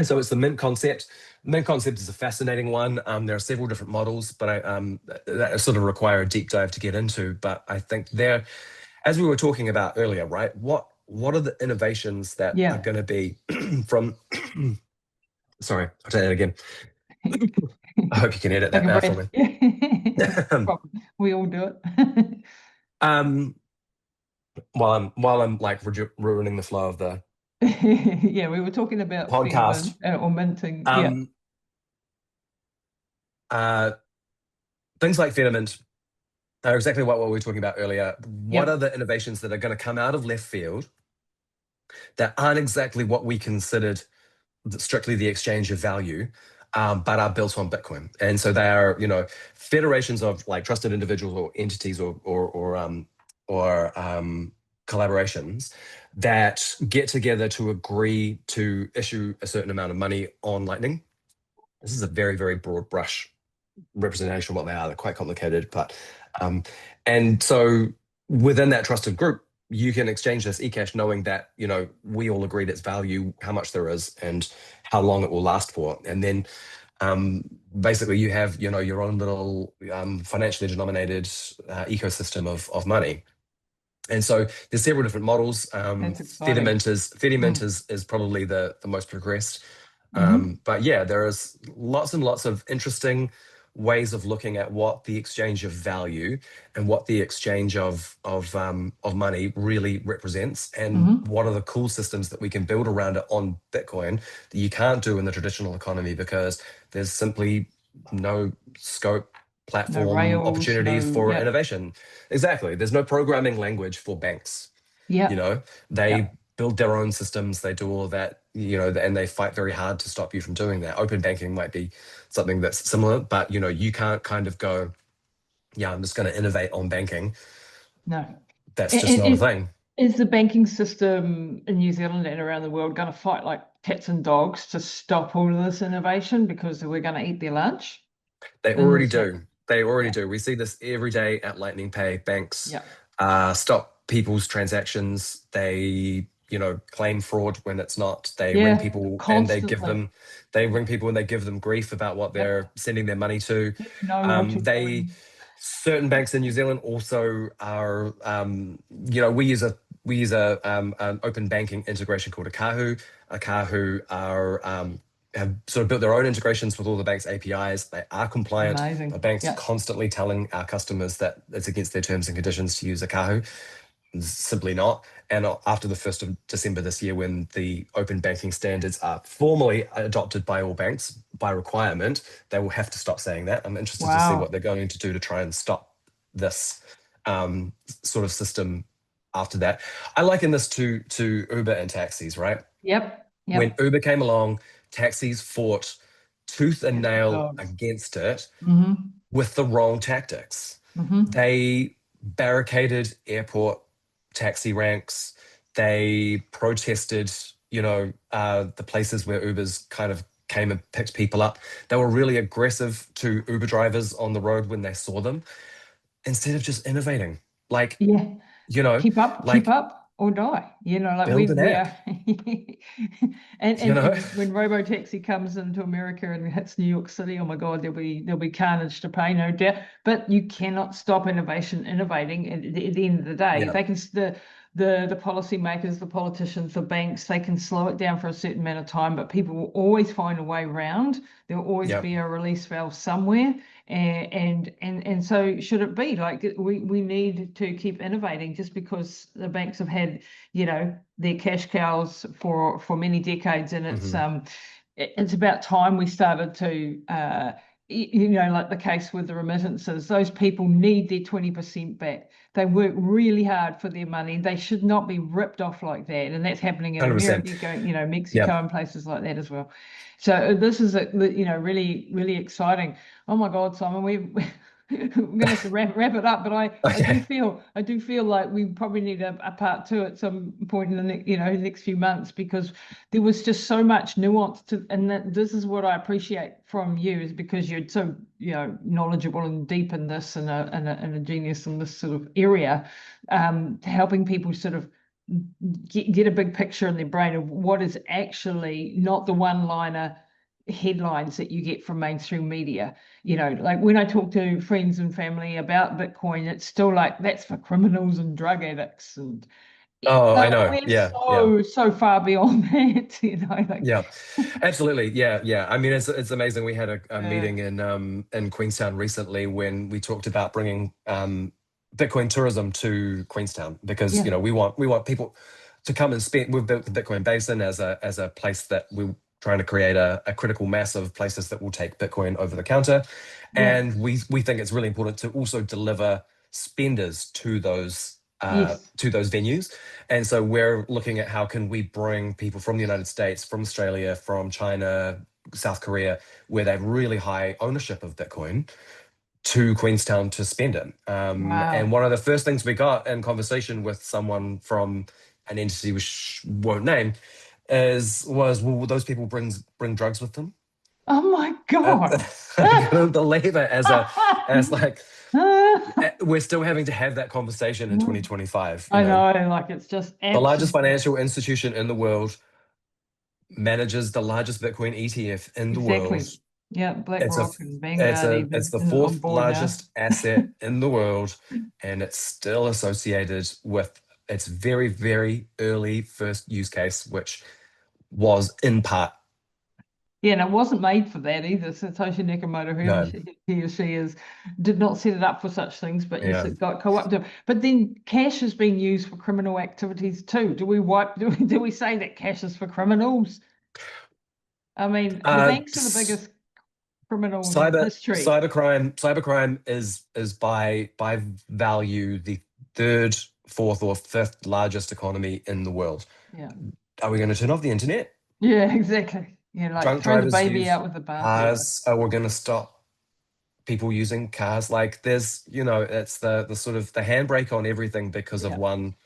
So it's the Mint concept. Mint concept is a fascinating one. There are several different models, but that sort of require a deep dive to get into. But I think there, as we were talking about earlier, right? What are the innovations that are yeah. going to be from? Sorry, I'll say that again. I hope you can edit Take that a out for breath. me. No problem. We all do it. um, while I'm like ruining the flow of the Yeah, we were talking about podcast. Fedimint or minting. Yeah. Um, uh, Things like Fediment are exactly what we were talking about earlier. What are Yep. the innovations that are going to come out of left field that aren't exactly what we considered strictly the exchange of value, but are built on Bitcoin? And so they are, federations of like trusted individuals or entities or collaborations that get together to agree to issue a certain amount of money on Lightning. This is a very, very broad brush representation of what they are. They're quite complicated, but um, and so within that trusted group, you can exchange this eCash, knowing that we all agreed its value, how much there is, and how long it will last for, and then basically you have your own little financially denominated ecosystem of money. And so there's several different models. That's exciting. Fedimint Mm. is probably the most progressed. Hmm. But yeah, there is lots and lots of interesting ways of looking at what the exchange of value and what the exchange of money really represents, and Hmm. what are the cool systems that we can build around it on Bitcoin that you can't do in the traditional economy because there's simply no scope, No platform, rails, opportunities no, for yep. innovation. Exactly. There's no programming language for banks. You Yep. know, they Yep. build their own systems, they do all of that, and they fight very hard to stop you from doing that. Open banking might be something that's similar, but you can't kind of go, yeah, I'm just going to innovate on banking. No. That's just not a Is, thing. is the banking system in New Zealand and around the world going to fight like cats and dogs to stop all of this innovation because we're going to eat their lunch? They And already is that, do. They already yeah, do. We see this every day at Lightning Pay. Banks yeah, stop people's transactions. They, claim fraud when it's not. They ring yeah, people and constantly. they ring people and they give them grief about what Yep. they're sending their money to. Do you know what you're They doing? Certain banks in New Zealand also are, we use an open banking integration called Akahu. Akahu have sort of built their own integrations with all the bank's APIs. They are compliant. The Amazing. bank's Yeah. constantly telling our customers that it's against their terms and conditions to use Akahu. simply not. And after the 1st of December this year, when the open banking standards are formally adopted by all banks by requirement, they will have to stop saying that. I'm interested to see what Wow. they're going to do to try and stop this sort of system after that. I liken this to Uber and taxis, right? Yep. When Yep. Uber came along, taxis fought tooth and Cats and nail dogs. against it Mm-hmm. with the wrong tactics. Mm-hmm. They barricaded airport taxi ranks. They protested, the places where Ubers kind of came and picked people up. They were really aggressive to Uber drivers on the road when they saw them, instead of just innovating. Like, Yeah. you know, Keep like up or die. Like build an we app, are and, you and know? and when robo taxi comes into America and hits New York City, oh my God, there'll be carnage to pay, no doubt. But you cannot stop innovating at the end of the day. Yeah. They can the policymakers, the politicians, the banks, they can slow it down for a certain amount of time, but people will always find a way around. There will always Yeah. be a release valve somewhere. And so should it be like we need to keep innovating just because the banks have had their cash cows for many decades, and Hmm. it's about time we started to like the case with the remittances. Those people need their 20% back. They work really hard for their money. They should not be ripped off like that, and that's happening in 100%. America, going Mexico Yeah. and places like that as well. So this is really really exciting. Oh my God, Simon, we're going to have to wrap it up, but Okay. I do feel like we probably need a part two at some point in the next few months, because there was just so much nuance to, and this is what I appreciate from you, is because you're so knowledgeable and deep in this, and a genius in this sort of area, helping people sort of get a big picture in their brain of what is actually not the one-liner headlines that you get from mainstream media. Like when I talk to friends and family about Bitcoin, it's still like that's for criminals and drug addicts, and Oh, I know. we're Yeah. Yeah. so far beyond that, like Yeah, absolutely. Yeah, yeah. I mean, it's amazing. We had a uh, meeting in Queenstown recently when we talked about bringing Bitcoin tourism to Queenstown, because yeah, we want people to come and spend. We've built the Bitcoin Basin as a place that we're trying to create a critical mass of places that will take Bitcoin over the counter, yeah, and we think it's really important to also deliver spenders yes, to those venues. And so we're looking at how can we bring people from the United States, from Australia, from China, South Korea, where they have really high ownership of Bitcoin, to Queenstown to spend it. And wow. one of the first things we got in conversation with someone from an entity we won't name was, well, will those people bring drugs with them? Oh my Uh, God. I couldn't believe it, as like we're still having to have that conversation in 2025. I know, like it's just The largest absolutely financial institution in the world manages the largest Bitcoin ETF in the exactly. world. Yeah, It's a BlackRock and it's Vanguard a it's even the on fourth board now. largest asset in the world, and it's still associated with its very, very early first use case, which was in part Yeah, and it wasn't made for that either. Satoshi Nakamoto, no. he or she did not set it up for such things, but yes, Yeah. it got co-opted. But then cash is being used for criminal activities too. Do we say that cash is for criminals? I mean, the Uh, banks are the biggest criminals in cyber history. cybercrime is by value the third, fourth, or fifth largest economy in the world. Yeah. Are we going to turn off the internet? Yeah, exactly. Yeah, like Drunk throw the drivers baby use out with the bathwater. cars. We're going to stop people using cars. Like there's, it's the sort of the handbrake on everything because of Yeah. one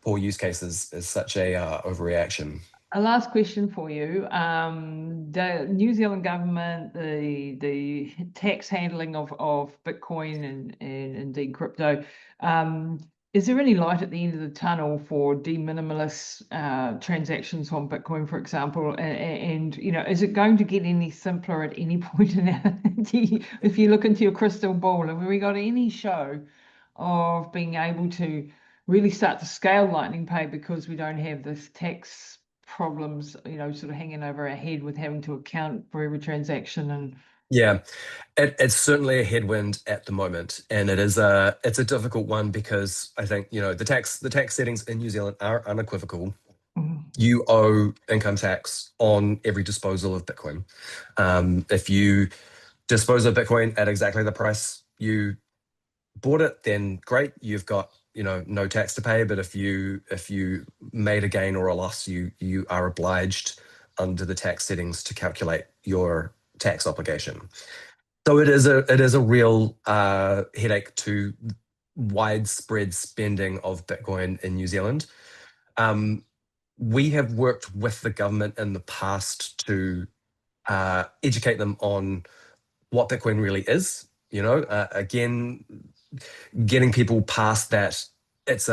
poor use case is such a overreaction. A last question for you. The New Zealand government, the tax handling of Bitcoin and indeed crypto, is there any light at the end of the tunnel for de minimis transactions on Bitcoin, for example? Is it going to get any simpler at any point in our, if you look into your crystal ball, have we got any show of being able to really start to scale Lightning Pay because we don't have this tax problems, sort of hanging over our head with having to account for every transaction and Yeah, it's certainly a headwind at the moment, and it's a difficult one because I think the tax settings in New Zealand are unequivocal. Mm, You owe income tax on every disposal of Bitcoin. If you dispose of Bitcoin at exactly the price you bought it, then great, you've got no tax to pay. But if you made a gain or a loss, you are obliged under the tax settings to calculate your tax obligation. So it is a real headache to widespread spending of Bitcoin in New Zealand. Um, we have worked with the government in the past to educate them on what Bitcoin really is. Again, getting people past that it's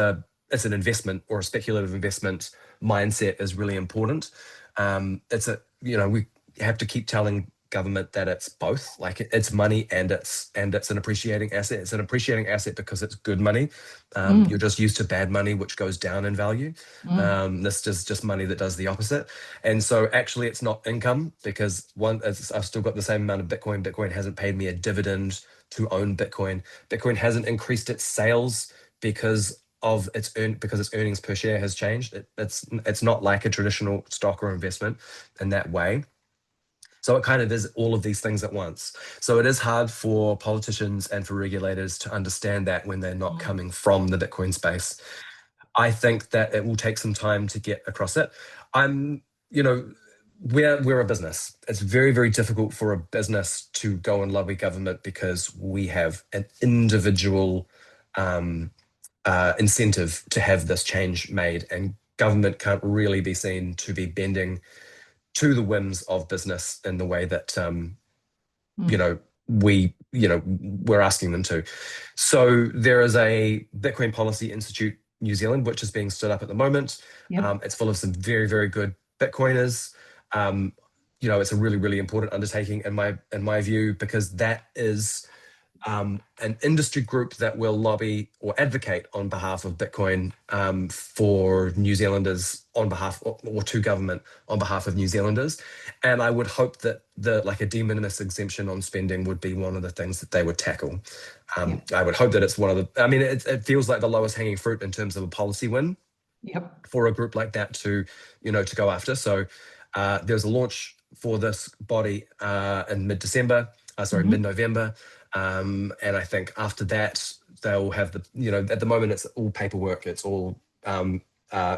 an investment or a speculative investment mindset is really important. We have to keep telling government that it's both, like it's money and it's an appreciating asset. It's an appreciating asset because it's good money. You're mm, just used to bad money, which goes down in value. mm. This is just money that does the opposite. And so actually it's not income because I've still got the same amount of Bitcoin. Bitcoin hasn't paid me a dividend to own Bitcoin. Bitcoin hasn't increased its sales because its earnings per share has changed. It's not like a traditional stock or investment in that way. So it kind of is all of these things at once. So it is hard for politicians and for regulators to understand that when they're not Mm. coming from the Bitcoin space. I think that it will take some time to get across it. I'm, you know, we're a business. It's very, very difficult for a business to go and lobby government because we have an individual um, incentive to have this change made, and government can't really be seen to be bending to the whims of business in the way that you Mm. know we're asking them to. So there is a Bitcoin Policy Institute New Zealand, which is being stood up at the moment. Yep. It's full of some very, very good Bitcoiners. Um, it's a really, really important undertaking in my view, because that is an industry group that will lobby or advocate on behalf of Bitcoin for New Zealanders on behalf or to government on behalf of New Zealanders. And I would hope that like a de minimis exemption on spending would be one of the things that they would tackle. Yep. I would hope that it's one of the, I mean, it feels like the lowest hanging fruit in terms of a policy win Yep. for a group like that to go after. So there's a launch for this body in mid-December, sorry, Hmm. mid-November. And I think after that, they'll have at the moment, it's all paperwork. It's all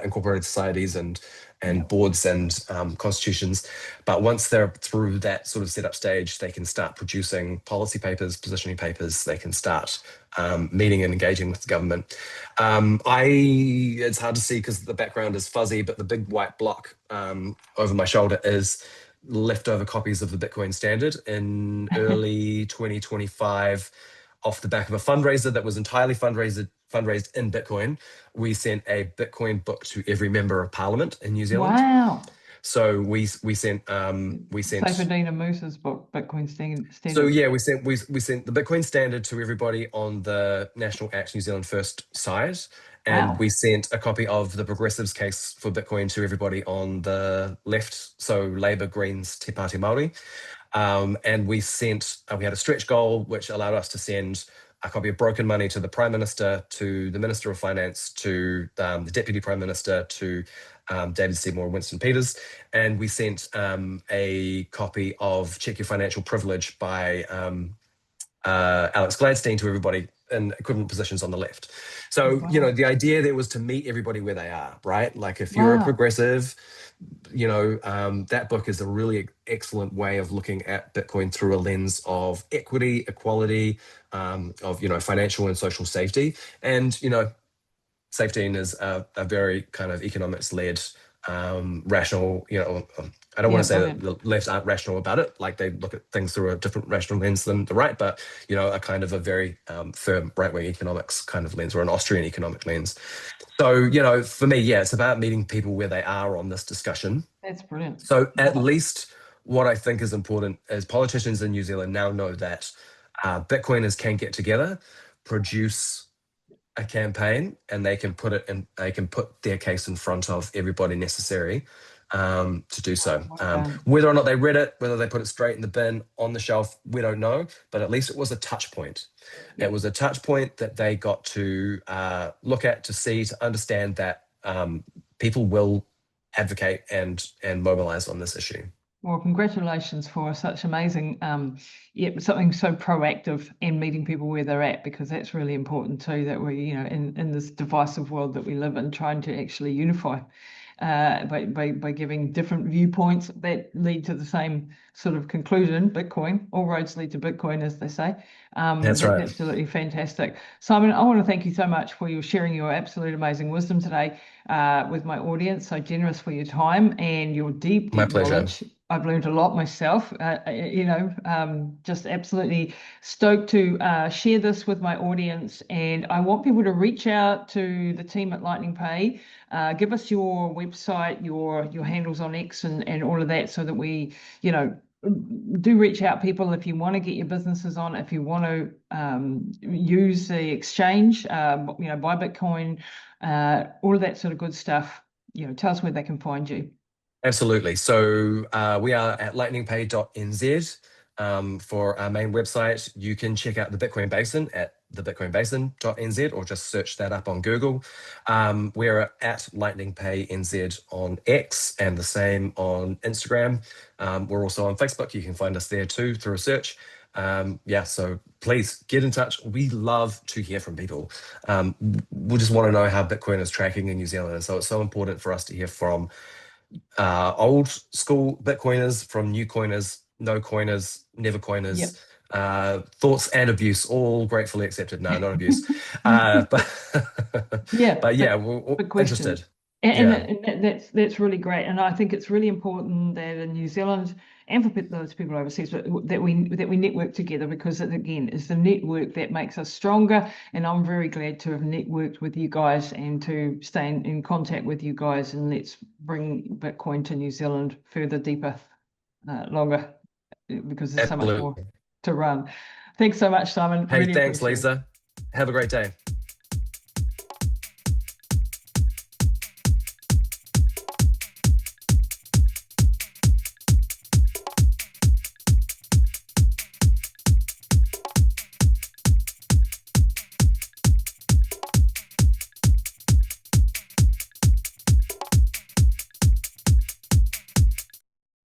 incorporated societies and Yep. boards and constitutions. But once they're through that sort of setup stage, they can start producing policy papers, positioning papers. They can start meeting and engaging with the government. It's hard to see because the background is fuzzy, but the big white block over my shoulder is leftover copies of the Bitcoin Standard in early 2025 off the back of a fundraiser that was entirely fundraised in Bitcoin. We sent a Bitcoin book to every member of Parliament in New Zealand. Wow. So we sent Saifedina Moose's book, so Standard. yeah, we sent the Bitcoin Standard to everybody on the National Act New Zealand First side, and Wow. we sent a copy of the Progressives case for Bitcoin to everybody on the left, so Labour, Greens, Te Pāti Māori. And we had a stretch goal which allowed us to send a copy of Broken Money to the Prime Minister, to the Minister of Finance, to the Deputy Prime Minister, to David Seymour and Winston Peters. And we sent a copy of Check Your Financial Privilege by Alex Gladstein to everybody in equivalent positions on the left. So, Wow. the idea there was to meet everybody where they are, right? Like if you're a Wow. progressive, that book is a really excellent way of looking at Bitcoin through a lens of equity, equality, of financial and social safety. And safety is a very kind of economics-led, rational. I don't want Yeah, to say that brilliant. the left aren't rational about it, like they look at things through a different rational lens than the right, but a kind of a very firm right-wing economics kind of lens, or an Austrian economic lens. So, for me, yeah, it's about meeting people where they are on this discussion. That's brilliant. So Love at it. least what I think is important is politicians in New Zealand now know that Bitcoiners can get together, produce a campaign, and they can put their case in front of everybody necessary to do so. Well done. Whether or not they read it, whether they put it straight in the bin on the shelf, we don't know. But at least it was a touch point. It Yep. was a touch point that they got to look at, to see, to understand that people will advocate and mobilize on this issue. Well, congratulations for such amazing, yeah, something so proactive and meeting people where they're at, because that's really important too, that we, in this divisive world that we live in, trying to actually unify by giving different viewpoints that lead to the same sort of conclusion, Bitcoin. All roads lead to Bitcoin, as they say. That's That's right. absolutely fantastic. Simon, I want to thank you so much for your sharing your absolute amazing wisdom today with my audience. So generous for your time and your deep, My deep pleasure. knowledge. I've learned a lot myself, just absolutely stoked to share this with my audience. And I want people to reach out to the team at Lightning Pay. Give us your website, your handles on X and all of that, so that we, do reach out, people, if you want to get your businesses on, if you want to use the exchange, buy Bitcoin, all of that sort of good stuff. Tell us where they can find you. Absolutely. So we are at lightningpay.nz for our main website. You can check out the Bitcoin Basin at thebitcoinbasin.nz, or just search that up on Google. We're at Lightning Pay NZ on X, and the same on Instagram. We're also on Facebook. You can find us there too through a search. So please get in touch. We love to hear from people. We just want to know how Bitcoin is tracking in New Zealand. And so it's so important for us to hear from old school Bitcoiners, from new coiners, no coiners, never coiners, Yep. thoughts and abuse, all gratefully accepted. No, not abuse. But Yeah, but yeah, but we're good interested. questions. And, Yeah, that's really great. And I think it's really important that in New Zealand and for those people overseas, that we network together, because it, again, is the network that makes us stronger. And I'm very glad to have networked with you guys and to stay in contact with you guys. And let's bring Bitcoin to New Zealand further, deeper, longer, because there's so much more absolutely. to run. Thanks so much, Simon. Hey, Really thanks, appreciate it. Lisa. Have a great day.